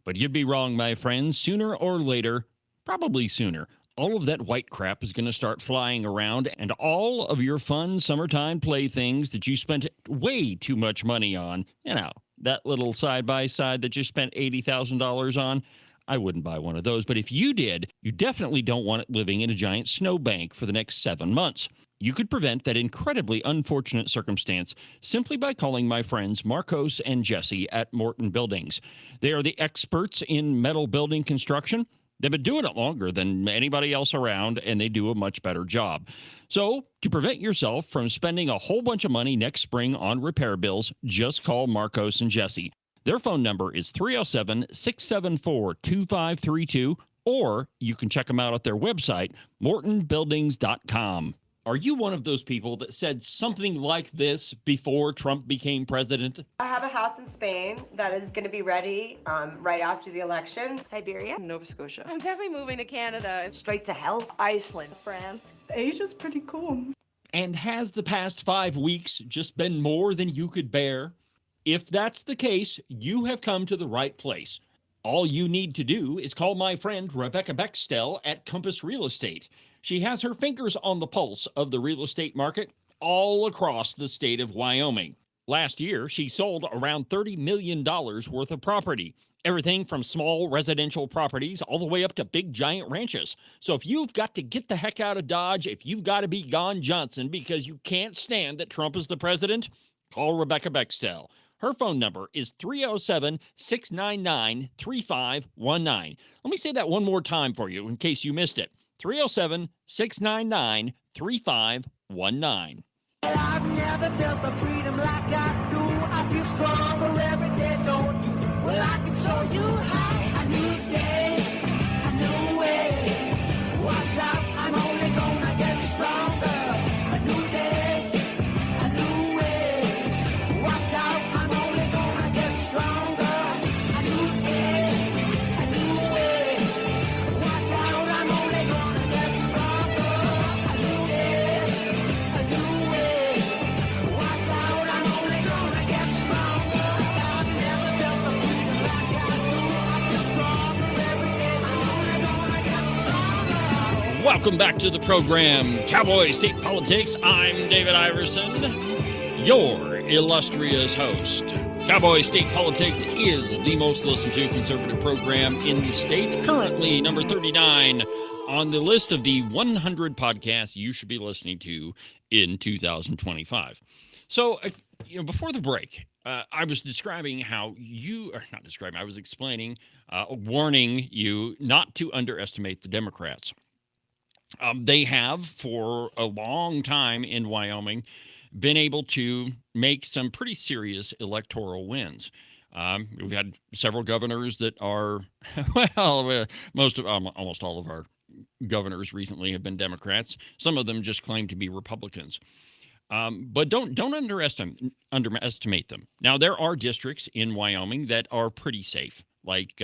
But you'd be wrong, my friends. Sooner or later, probably sooner, all of that white crap is going to start flying around, and all of your fun summertime playthings that you spent way too much money on, that little side-by-side that you spent $80,000 on, I wouldn't buy one of those. But if you did, you definitely don't want it living in a giant snowbank for the next 7 months. You could prevent that incredibly unfortunate circumstance simply by calling my friends Marcos and Jesse at Morton Buildings. They are the experts in metal building construction. They've been doing it longer than anybody else around, and they do a much better job. So, to prevent yourself from spending a whole bunch of money next spring on repair bills, just call Marcos and Jesse. Their phone number is 307-674-2532, or you can check them out at their website, mortonbuildings.com. Are you one of those people that said something like this before Trump became president? I have a house in Spain that is going to be ready right after the election. Siberia. Nova Scotia. I'm definitely moving to Canada. Straight to hell. Iceland. France. Asia's pretty cool. And has the past 5 weeks just been more than you could bear? If that's the case, you have come to the right place. All you need to do is call my friend Rebecca Bextel at Compass Real Estate. She has her fingers on the pulse of the real estate market all across the state of Wyoming. Last year, she sold around $30 million worth of property. Everything from small residential properties all the way up to big giant ranches. So if you've got to get the heck out of Dodge, if you've got to be gone Johnson because you can't stand that Trump is the president, call Rebecca Bextel. Her phone number is 307-699-3519. Let me say that one more time for you in case you missed it. 307-699-3519. I've never felt the freedom like I do. I feel stronger every day, don't you? Well, I can show you how. A new day, a new way. Watch out, I'm only gonna get stronger. A new day, a new way. Watch out, I'm only gonna get stronger. A new day, a new way. Watch out, I'm only gonna get stronger. A new day, a new way. Watch out, I'm only gonna get stronger. I've never felt the freedom like I do. I feel stronger every day. I'm only gonna get stronger. Welcome back to the program, Cowboy State Politics. I'm David Iverson, your illustrious host. Cowboy State Politics is the most listened to conservative program in the state, currently number 39 on the list of the 100 podcasts you should be listening to in 2025. So, before the break, I was describing how I was explaining, warning you not to underestimate the Democrats. They have, for a long time in Wyoming, been able to make some pretty serious electoral wins. We've had several governors that are, almost all of our governors recently have been Democrats. Some of them just claim to be Republicans. But don't underestimate them. Now, there are districts in Wyoming that are pretty safe, like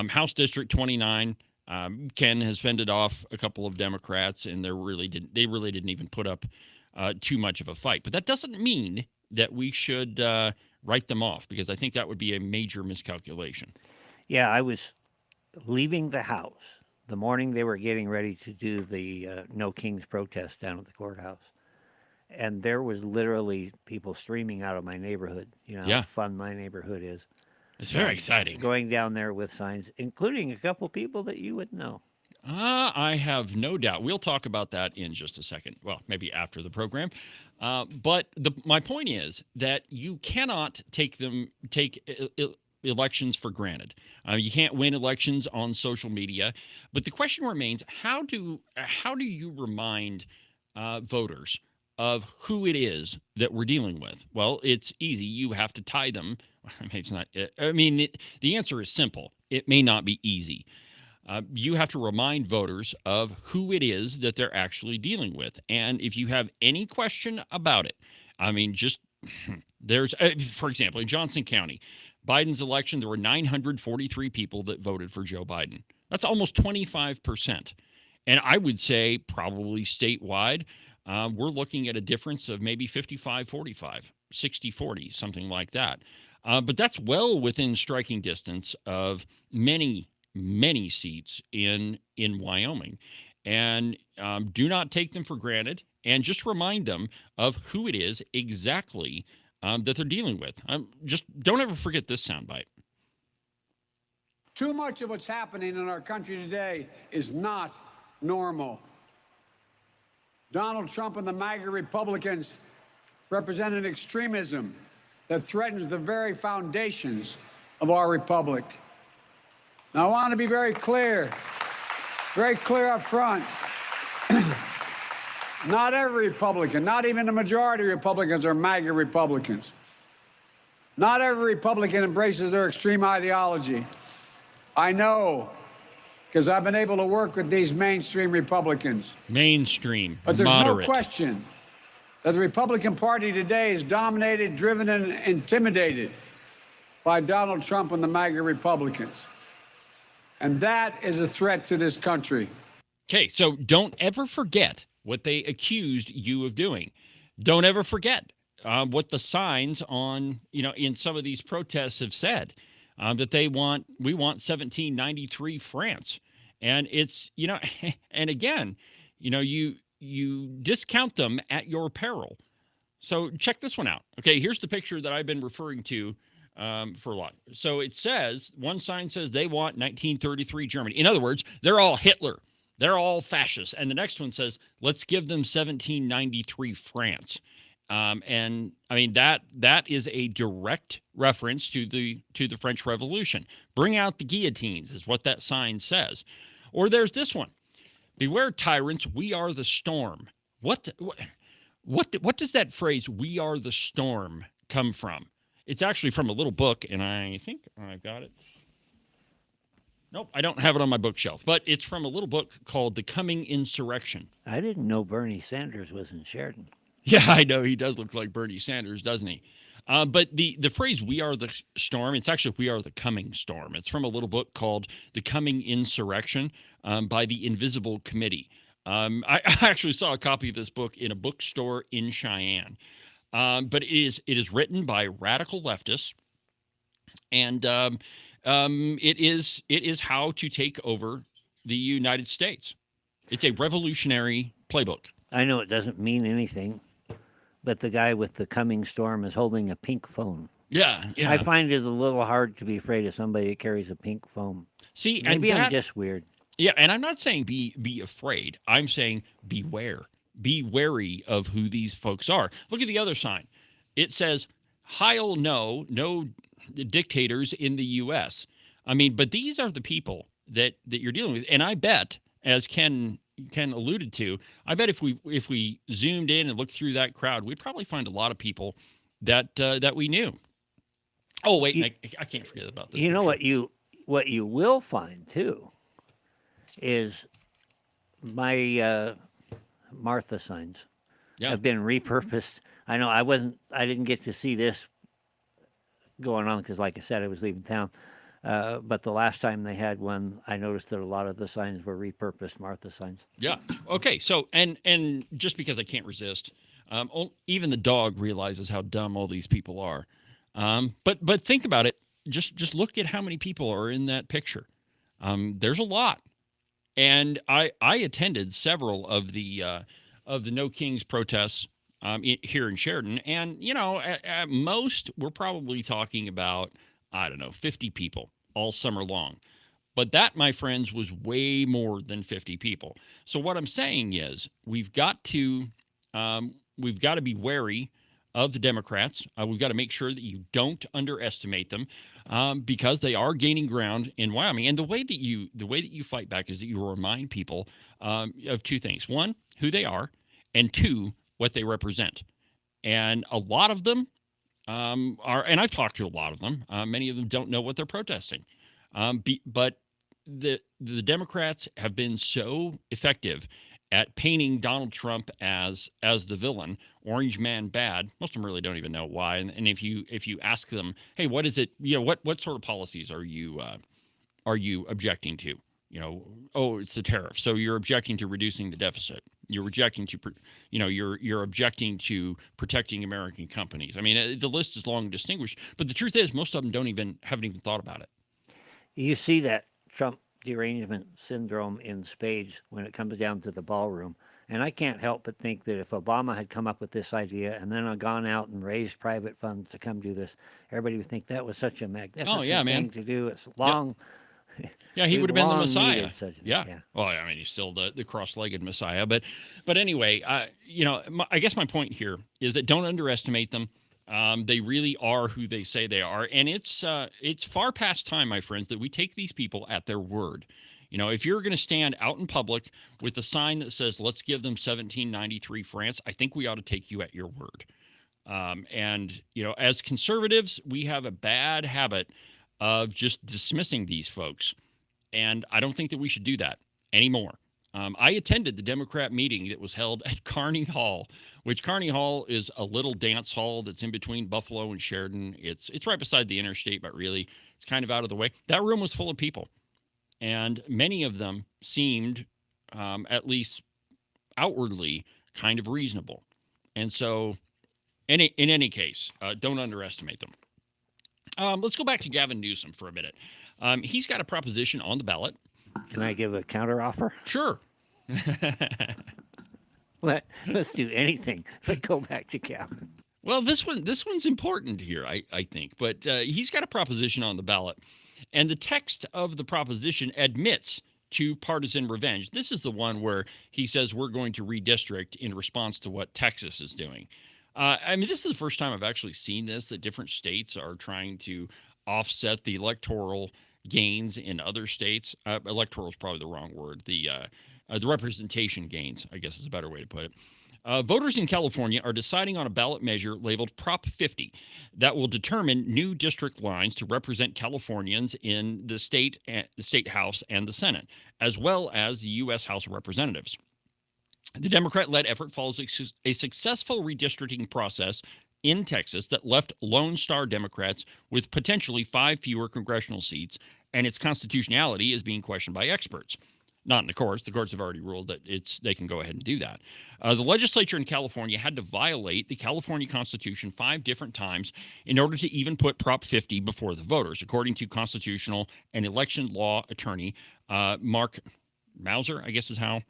House District 29 Ken has fended off a couple of Democrats, and they really didn't even put up too much of a fight. But that doesn't mean that we should write them off, because I think that would be a major miscalculation. Yeah, I was leaving the house the morning they were getting ready to do the No Kings protest down at the courthouse. And there was literally people streaming out of my neighborhood. You know Yeah. how fun my neighborhood is. It's very exciting. Going down there with signs, including a couple people that you would know. I have no doubt. We'll talk about that in just a second. Well, maybe after the program. But my point is that you cannot take elections for granted. You can't win elections on social media. But the question remains: how do you remind voters of who it is that we're dealing with? Well, it's easy. You have to tie them. Maybe it's not. I mean, the answer is simple. It may not be easy. You have to remind voters of who it is that they're actually dealing with. And if you have any question about it, I mean, just there's, for example, in Johnson County, Biden's election, there were 943 people that voted for Joe Biden. That's almost 25%. And I would say probably statewide, we're looking at a difference of maybe 55-45, 60-40, something like that. But that's well within striking distance of many seats in Wyoming. And do not take them for granted, and just remind them of who it is exactly that they're dealing with. Just don't ever forget this soundbite. Too much of what's happening in our country today is not normal. Donald Trump and the MAGA Republicans represent an extremism that threatens the very foundations of our republic. Now, I want to be very clear up front. Not every Republican, not even the majority of Republicans are MAGA Republicans. Not every Republican embraces their extreme ideology. I know, because I've been able to work with these mainstream Republicans. Mainstream, But there's moderate. no question that the Republican Party today is dominated, driven, and intimidated by Donald Trump and the MAGA Republicans. And that is a threat to this country. Okay, so don't ever forget what they accused you of doing. Don't ever forget what the signs on, in some of these protests have said, that we want 1793 France. And it's, and again, you discount them at your peril. So check this one out. Okay, here's the picture that I've been referring to for a lot. So it says, one sign says they want 1933 Germany. In other words, they're all Hitler. They're all fascists. And the next one says, let's give them 1793 France. And I mean, that is a direct reference to the French Revolution. Bring out the guillotines is what that sign says. Or there's this one. Beware tyrants, we are the storm. What does that phrase, we are the storm, come from? It's actually from a little book, and I think I've got it. Nope, I don't have it on my bookshelf, but it's from a little book called The Coming Insurrection. I didn't know Bernie Sanders was in Sheridan. Yeah, I know. He does look like Bernie Sanders, doesn't he? But the phrase, we are the storm, it's actually, we are the coming storm. It's from a little book called The Coming Insurrection by the Invisible Committee. I actually saw a copy of this book in a bookstore in Cheyenne. But it is written by radical leftists, and it is how to take over the United States. It's a revolutionary playbook. I know it doesn't mean anything, but the guy with the coming storm is holding a pink phone. Yeah. I find it a little hard to be afraid of somebody that carries a pink phone. See, maybe and I'm just weird. Yeah, and I'm not saying be afraid. I'm saying beware. Be wary of who these folks are. Look at the other sign. It says, "Heil no dictators in the U.S." I mean, but these are the people that you're dealing with. And I bet, as Ken alluded to, I bet if we zoomed in and looked through that crowd, we'd probably find a lot of people that we knew. Oh wait, I can't forget about this. You know what you will find too is my Martha signs have been repurposed. I know I didn't get to see this going on because, like I said, I was leaving town. But the last time they had one, I noticed that a lot of the signs were repurposed Martha signs. Yeah. Okay. So, and just because I can't resist, even the dog realizes how dumb all these people are. But think about it. Just look at how many people are in that picture. There's a lot, and I attended several of the No Kings protests here in Sheridan, and at most we're probably talking about, I don't know, 50 people all summer long. But that, my friends, was way more than 50 people. So what I'm saying is we've got to be wary of the Democrats. We've got to make sure that you don't underestimate them, because they are gaining ground in Wyoming. And the way that you fight back is that you remind people of two things: one, who they are, and two, what they represent. And a lot of them are, and I've talked to a lot of them. Many of them don't know what they're protesting. But the Democrats have been so effective at painting Donald Trump as the villain, orange man bad. Most of them really don't even know why. And if you ask them, hey, what is it? What sort of policies are you objecting to? Oh, it's the tariff. So you're objecting to reducing the deficit. You're rejecting to, you're objecting to protecting American companies. I mean, the list is long and distinguished. But the truth is, most of them haven't even thought about it. You see that Trump derangement syndrome in spades when it comes down to the ballroom. And I can't help but think that if Obama had come up with this idea and then gone out and raised private funds to come do this, everybody would think that was such a magnificent thing to do. It's long. Yeah, he would have been the Messiah. Yeah. Well, I mean, he's still the cross-legged Messiah. But anyway, I guess my point here is that don't underestimate them. They really are who they say they are. And it's far past time, my friends, that we take these people at their word. If you're going to stand out in public with a sign that says, let's give them 1793 France, I think we ought to take you at your word. And as conservatives, we have a bad habit of just dismissing these folks. And I don't think that we should do that anymore. I attended the Democrat meeting that was held at Carney Hall, which Carney Hall is a little dance hall that's in between Buffalo and Sheridan. It's right beside the interstate, but really it's kind of out of the way. That room was full of people, and many of them seemed, at least outwardly, kind of reasonable. And so, in any case, don't underestimate them. Let's go back to Gavin Newsom for a minute. He's got a proposition on the ballot. Can I give a counteroffer? Sure. Let's do anything but go back to Gavin. Well, this one's important here, I think. But he's got a proposition on the ballot, and the text of the proposition admits to partisan revenge. This is the one where he says we're going to redistrict in response to what Texas is doing. I mean, this is the first time I've actually seen this, that different states are trying to offset the electoral gains in other states. Electoral is probably the wrong word. The representation gains, I guess is a better way to put it. Voters in California are deciding on a ballot measure labeled Prop 50 that will determine new district lines to represent Californians in the state House and the Senate, as well as the U.S. House of Representatives. The Democrat-led effort follows a successful redistricting process in Texas that left Lone Star Democrats with potentially 5 fewer congressional seats, and its constitutionality is being questioned by experts. Not in the courts. The courts have already ruled that they can go ahead and do that. The legislature in California had to violate the California Constitution 5 different times in order to even put Prop 50 before the voters, according to constitutional and election law attorney Mark Mauser, I guess is how.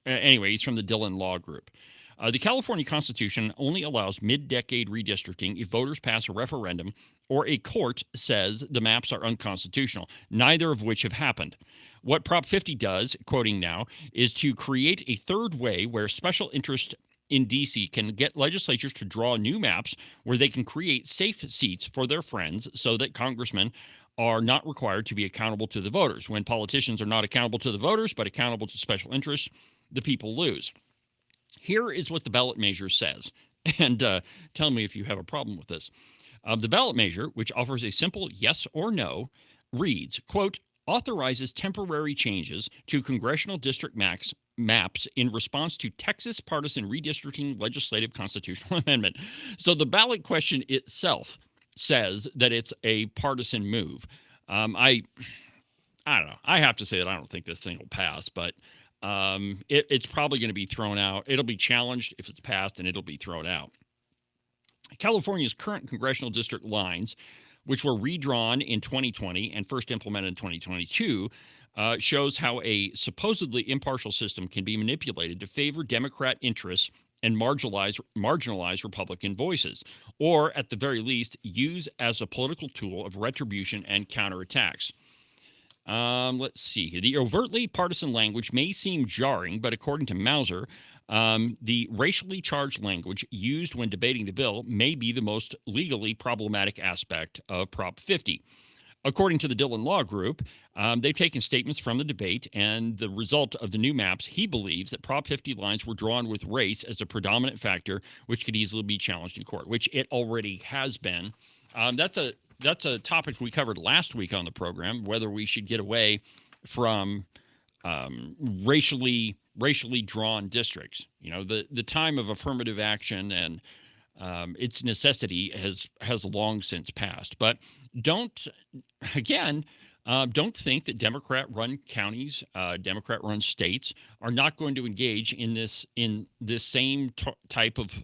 Anyway, he's from the Dillon Law Group. The California Constitution only allows mid-decade redistricting if voters pass a referendum or a court says the maps are unconstitutional, neither of which have happened. What Prop 50 does, quoting now, is to create a third way where special interest in D.C. can get legislatures to draw new maps where they can create safe seats for their friends so that congressmen are not required to be accountable to the voters. When politicians are not accountable to the voters but accountable to special interests, the people lose. Here is what the ballot measure says, and tell me if you have a problem with this. The ballot measure, which offers a simple yes or no, reads, quote, authorizes temporary changes to congressional district maps in response to Texas partisan redistricting legislative constitutional amendment. So the ballot question itself says that it's a partisan move. I don't know. I have to say that I don't think this thing will pass, but it's probably going to be thrown out. It'll be challenged if it's passed, and it'll be thrown out. California's current congressional district lines, which were redrawn in 2020 and first implemented in 2022, shows how a supposedly impartial system can be manipulated to favor Democrat interests and marginalize Republican voices, or at the very least, use as a political tool of retribution and counterattacks. Let's see here. The overtly partisan language may seem jarring, but according to Mauser, the racially charged language used when debating the bill may be the most legally problematic aspect of Prop 50. According to the Dillon Law Group, they've taken statements from the debate and the result of the new maps. He believes that Prop 50 lines were drawn with race as a predominant factor, which could easily be challenged in court, which it already has been. That's a topic we covered last week on the program, whether we should get away from racially drawn districts. You know, the time of affirmative action and its necessity has long since passed. But don't think that Democrat-run counties, Democrat-run states are not going to engage in this same type of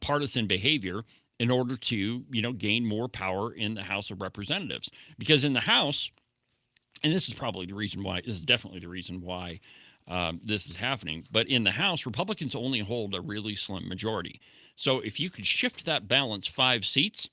partisan behavior in order to, gain more power in the House of Representatives. Because in the House, and this is definitely the reason why this is happening, but in the House, Republicans only hold a really slim majority. So if you could shift that balance 5 seats,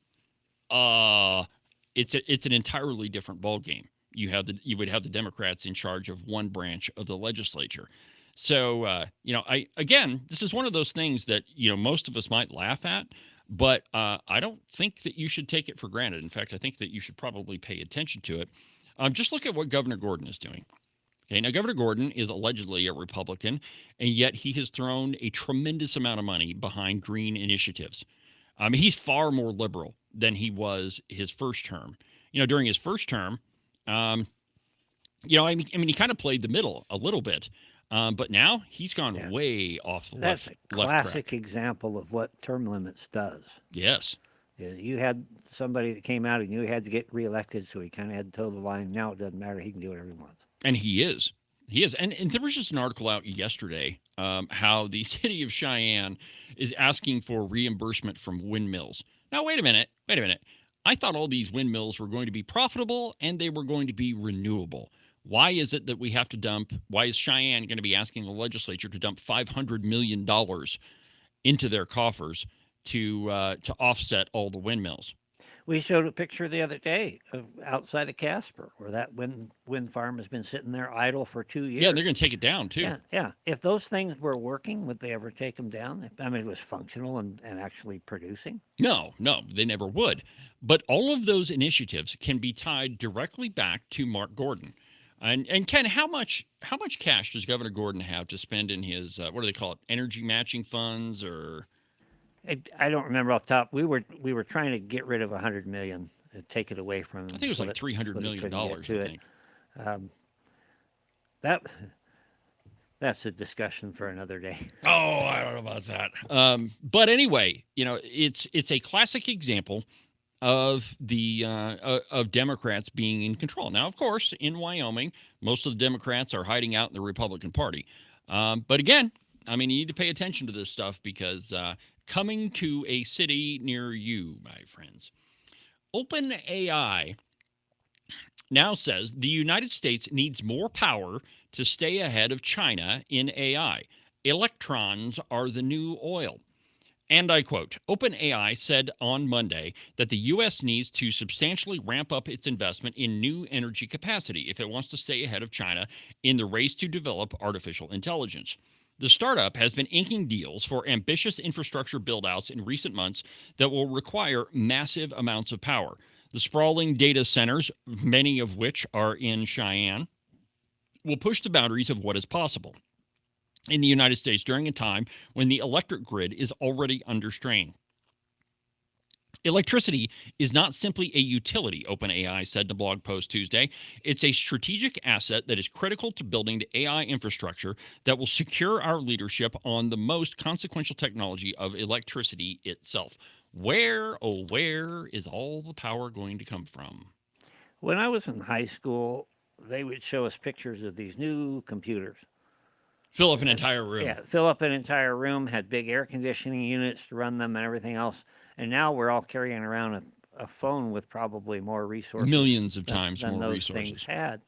it's an entirely different ballgame. You would have the Democrats in charge of one branch of the legislature. So, this is one of those things that, most of us might laugh at, but I don't think that you should take it for granted. In fact, I think that you should probably pay attention to it. Just look at what Governor Gordon is doing. Okay, now Governor Gordon is allegedly a Republican, and yet he has thrown a tremendous amount of money behind green initiatives. He's far more liberal than he was his first term. During his first term, he kind of played the middle a little bit. But now he's gone way off the That's left a track. classic example of what term limits does. Yes. You had somebody that came out and knew he had to get reelected, so he kind of had to toe the line. Now it doesn't matter. He can do whatever he wants. And he is. He is. And there was just an article out yesterday how the city of Cheyenne is asking for reimbursement from windmills. Now, wait a minute. I thought all these windmills were going to be profitable and they were going to be renewable. Why is it that why is Cheyenne going to be asking the legislature to dump $500 million into their coffers to offset all the windmills? We showed a picture the other day of outside of Casper where that wind farm has been sitting there idle for 2 years. Yeah, they're going to take it down too. Yeah. If those things were working, would they ever take them down? It was functional and actually producing. No, they never would. But all of those initiatives can be tied directly back to Mark Gordon. And Ken, how much cash does Governor Gordon have to spend in his what do they call it, energy matching funds or? I don't remember off the top. We were trying to get rid of $100 million, take it away from him. I think it was like $300 million. I think. That's a discussion for another day. Oh, I don't know about that. But anyway, it's a classic example of the of Democrats being in control. Now, of course, in Wyoming, most of the Democrats are hiding out in the Republican Party. But again, you need to pay attention to this stuff because coming to a city near you, my friends, OpenAI now says the United States needs more power to stay ahead of China in AI. Electrons are the new oil. And I quote, OpenAI said on Monday that the U.S. needs to substantially ramp up its investment in new energy capacity if it wants to stay ahead of China in the race to develop artificial intelligence. The startup has been inking deals for ambitious infrastructure build-outs in recent months that will require massive amounts of power. The sprawling data centers, many of which are in Cheyenne, will push the boundaries of what is possible in the United States during a time when the electric grid is already under strain. Electricity is not simply a utility, OpenAI said in a blog post Tuesday. It's a strategic asset that is critical to building the AI infrastructure that will secure our leadership on the most consequential technology of electricity itself. Where is all the power going to come from? When I was in high school, they would show us pictures of these new computers. Fill up an entire room. Yeah, fill up an entire room, had big air conditioning units to run them and everything else. And now we're all carrying around a phone with probably more resources. Millions of times than more those resources. things had.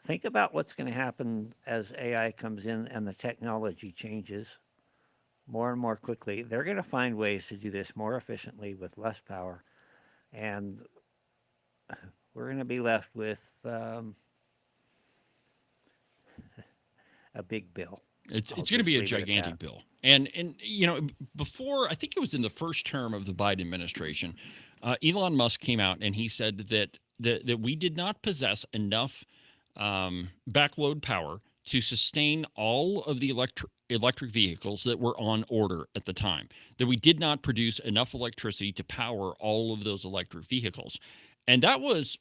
Think about what's going to happen as AI comes in and the technology changes more and more quickly. They're going to find ways to do this more efficiently with less power. And we're going to be left with a big bill. It's I'll going to just be a leave it at gigantic that. bill. And you know, before, I think it was in the first term of the Biden administration, Elon Musk came out and he said that we did not possess enough backload power to sustain all of the electric vehicles that were on order at the time, that we did not produce enough electricity to power all of those electric vehicles. And that was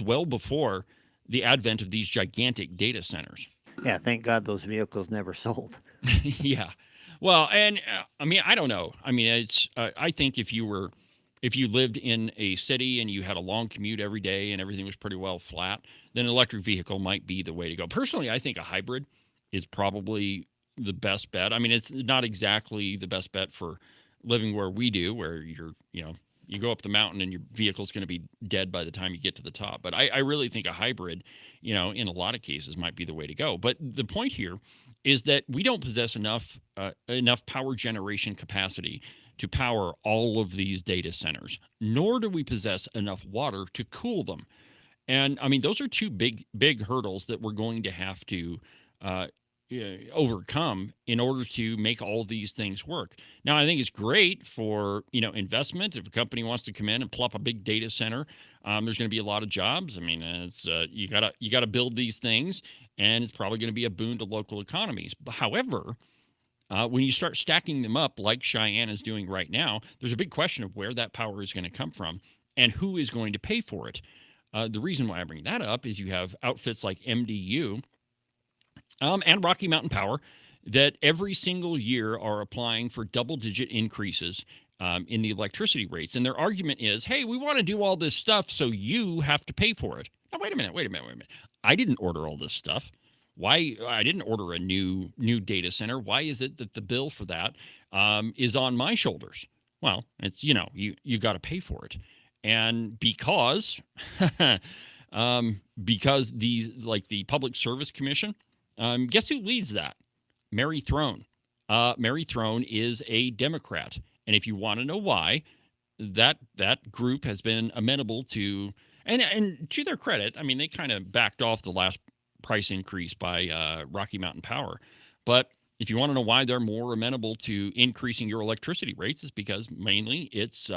well before the advent of these gigantic data centers. Yeah, thank God those vehicles never sold. Yeah. Well, and I mean, I don't know. I mean, it's I think if you lived in a city and you had a long commute every day and everything was pretty well flat, then an electric vehicle might be the way to go. Personally, I think a hybrid is probably the best bet. I mean, it's not exactly the best bet for living where we do, where you go up the mountain and your vehicle's going to be dead by the time you get to the top. But I really think a hybrid, in a lot of cases might be the way to go. But the point here is that we don't possess enough power generation capacity to power all of these data centers, nor do we possess enough water to cool them. And I mean, those are two big hurdles that we're going to have to overcome in order to make all these things work. Now, I think it's great for investment. If a company wants to come in and plop a big data center, there's going to be a lot of jobs. I mean, it's you gotta build these things, and it's probably going to be a boon to local economies. However, when you start stacking them up like Cheyenne is doing right now, there's a big question of where that power is going to come from and who is going to pay for it. The reason why I bring that up is you have outfits like MDU and Rocky Mountain Power that every single year are applying for double-digit increases in the electricity rates. And their argument is, hey, we want to do all this stuff, so you have to pay for it. Now, wait a minute. I didn't order all this stuff. Why? I didn't order a new data center. Why is it that the bill for that is on my shoulders? Well, it's, you got to pay for it. And because the Public Service Commission, guess who leads that? Mary Throne. Mary Throne is a Democrat. And if you want to know why, that group has been amenable to, and to their credit, I mean, they kind of backed off the last price increase by Rocky Mountain Power. But if you want to know why they're more amenable to increasing your electricity rates, it's because mainly it's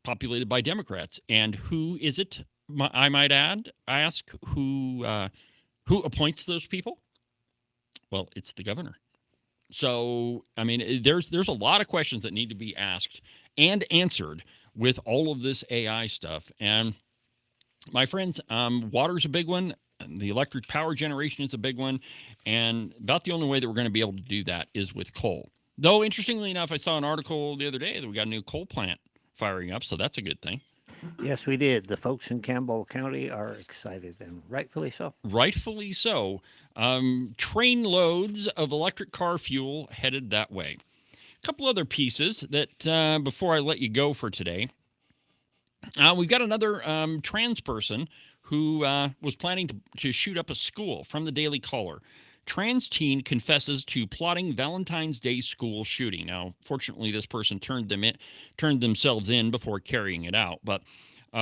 populated by Democrats. And who is it, I might ask, who appoints those people? Well, it's the governor. So, I mean, there's a lot of questions that need to be asked and answered with all of this AI stuff. And my friends, water's a big one. The electric power generation is a big one. And about the only way that we're going to be able to do that is with coal. Though, interestingly enough, I saw an article the other day that we got a new coal plant firing up. So that's a good thing. Yes, we did. The folks in Campbell County are excited, and rightfully so. Rightfully so. Train loads of electric car fuel headed that way. A couple other pieces that before I let you go for today. We've got another trans person who was planning to shoot up a school from the Daily Caller. Trans teen confesses to plotting Valentine's Day school shooting. Now, fortunately, this person turned themselves in before carrying it out. But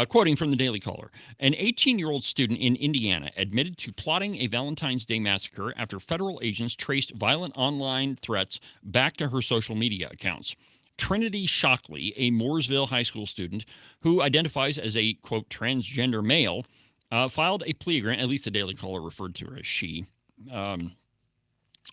quoting from the Daily Caller, an 18-year-old student in Indiana admitted to plotting a Valentine's Day massacre after federal agents traced violent online threats back to her social media accounts. Trinity Shockley, a Mooresville high school student who identifies as a, quote, transgender male, filed a plea agreement, at least the Daily Caller referred to her as she,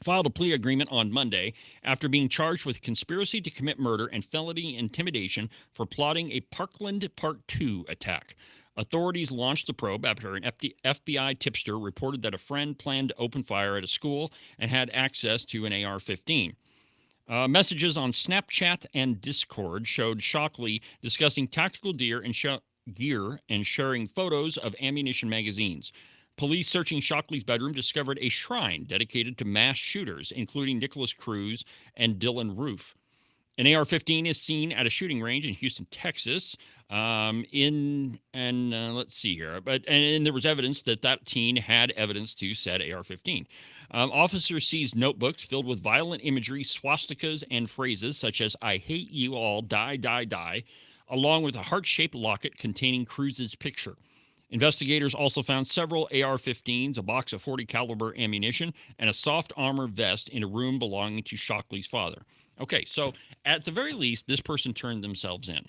filed a plea agreement on Monday after being charged with conspiracy to commit murder and felony intimidation for plotting a Parkland Part 2 attack. Authorities launched the probe after an FBI tipster reported that a friend planned to open fire at a school and had access to an AR-15. Messages on Snapchat and Discord showed Shockley discussing tactical gear and gear and sharing photos of ammunition magazines. Police searching Shockley's bedroom discovered a shrine dedicated to mass shooters, including Nicholas Cruz and Dylan Roof. An AR-15 is seen at a shooting range in Houston, Texas. Let's see here, and there was evidence that teen had evidence to said AR-15. Officers seized notebooks filled with violent imagery, swastikas, and phrases such as "I hate you all, die, die, die," along with a heart-shaped locket containing Cruz's picture. Investigators also found several AR-15s, a box of .40 caliber ammunition, and a soft armor vest in a room belonging to Shockley's father. Okay, so at the very least, this person turned themselves in,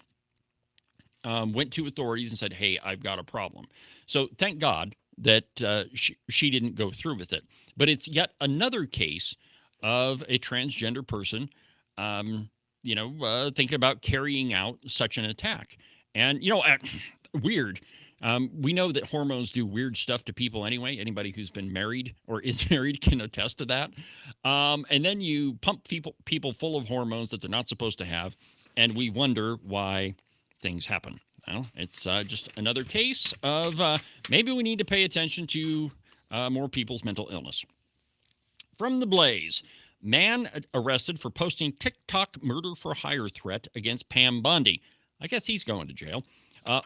went to authorities and said, "Hey, I've got a problem." So thank God that she didn't go through with it. But it's yet another case of a transgender person, thinking about carrying out such an attack. And, weird. We know that hormones do weird stuff to people anyway. Anybody who's been married or is married can attest to that. And then you pump people full of hormones that they're not supposed to have, and we wonder why things happen. Well, it's just another case of maybe we need to pay attention to more people's mental illness. From the Blaze, man arrested for posting TikTok murder for hire threat against Pam Bondi. I guess he's going to jail.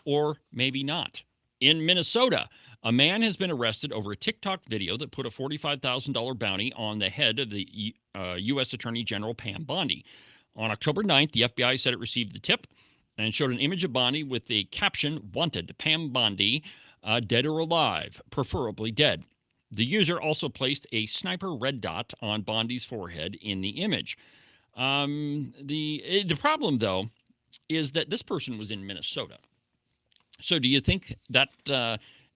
Or maybe not. In Minnesota, a man has been arrested over a TikTok video that put a $45,000 bounty on the head of the U.S. Attorney General Pam Bondi. On October 9th, the FBI said it received the tip and showed an image of Bondi with the caption, "Wanted, Pam Bondi, dead or alive, preferably dead." The user also placed a sniper red dot on Bondi's forehead in the image. The problem, though, is that this person was in Minnesota. So do you think that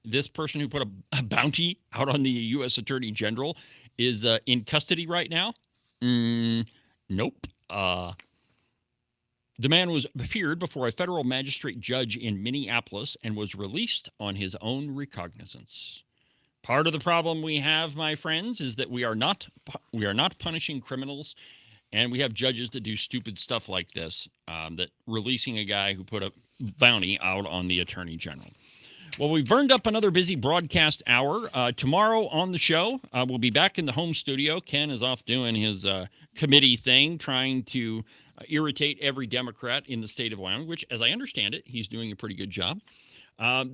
this person who put a bounty out on the U.S. Attorney General is in custody right now? Nope. The man appeared before a federal magistrate judge in Minneapolis and was released on his own recognizance. Part of the problem we have, my friends, is that we are not punishing criminals, and we have judges that do stupid stuff like this, that releasing a guy who put a bounty out on the Attorney General. Well, we've burned up another busy broadcast hour. Tomorrow on the show, we'll be back in the home studio. Ken is off doing his committee thing, trying to irritate every Democrat in the state of Wyoming, which, as I understand it, he's doing a pretty good job.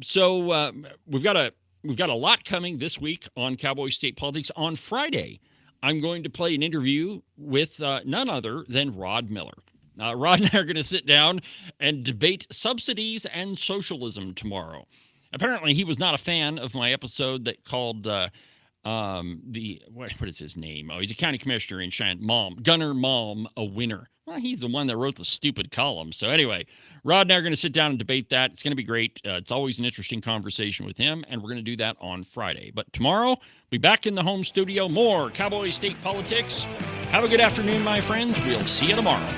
So we've got a lot coming this week on Cowboy State Politics. On Friday, I'm going to play an interview with none other than Rod Miller. Rod and I are going to sit down and debate subsidies and socialism tomorrow. Apparently, he was not a fan of my episode that called what is his name? Oh, he's a county commissioner in Cheyenne. Gunner Malm, a winner. Well, he's the one that wrote the stupid column. So anyway, Rod and I are going to sit down and debate that. It's going to be great. It's always an interesting conversation with him, and we're going to do that on Friday. But tomorrow, be back in the home studio. More Cowboy State Politics. Have a good afternoon, my friends. We'll see you tomorrow.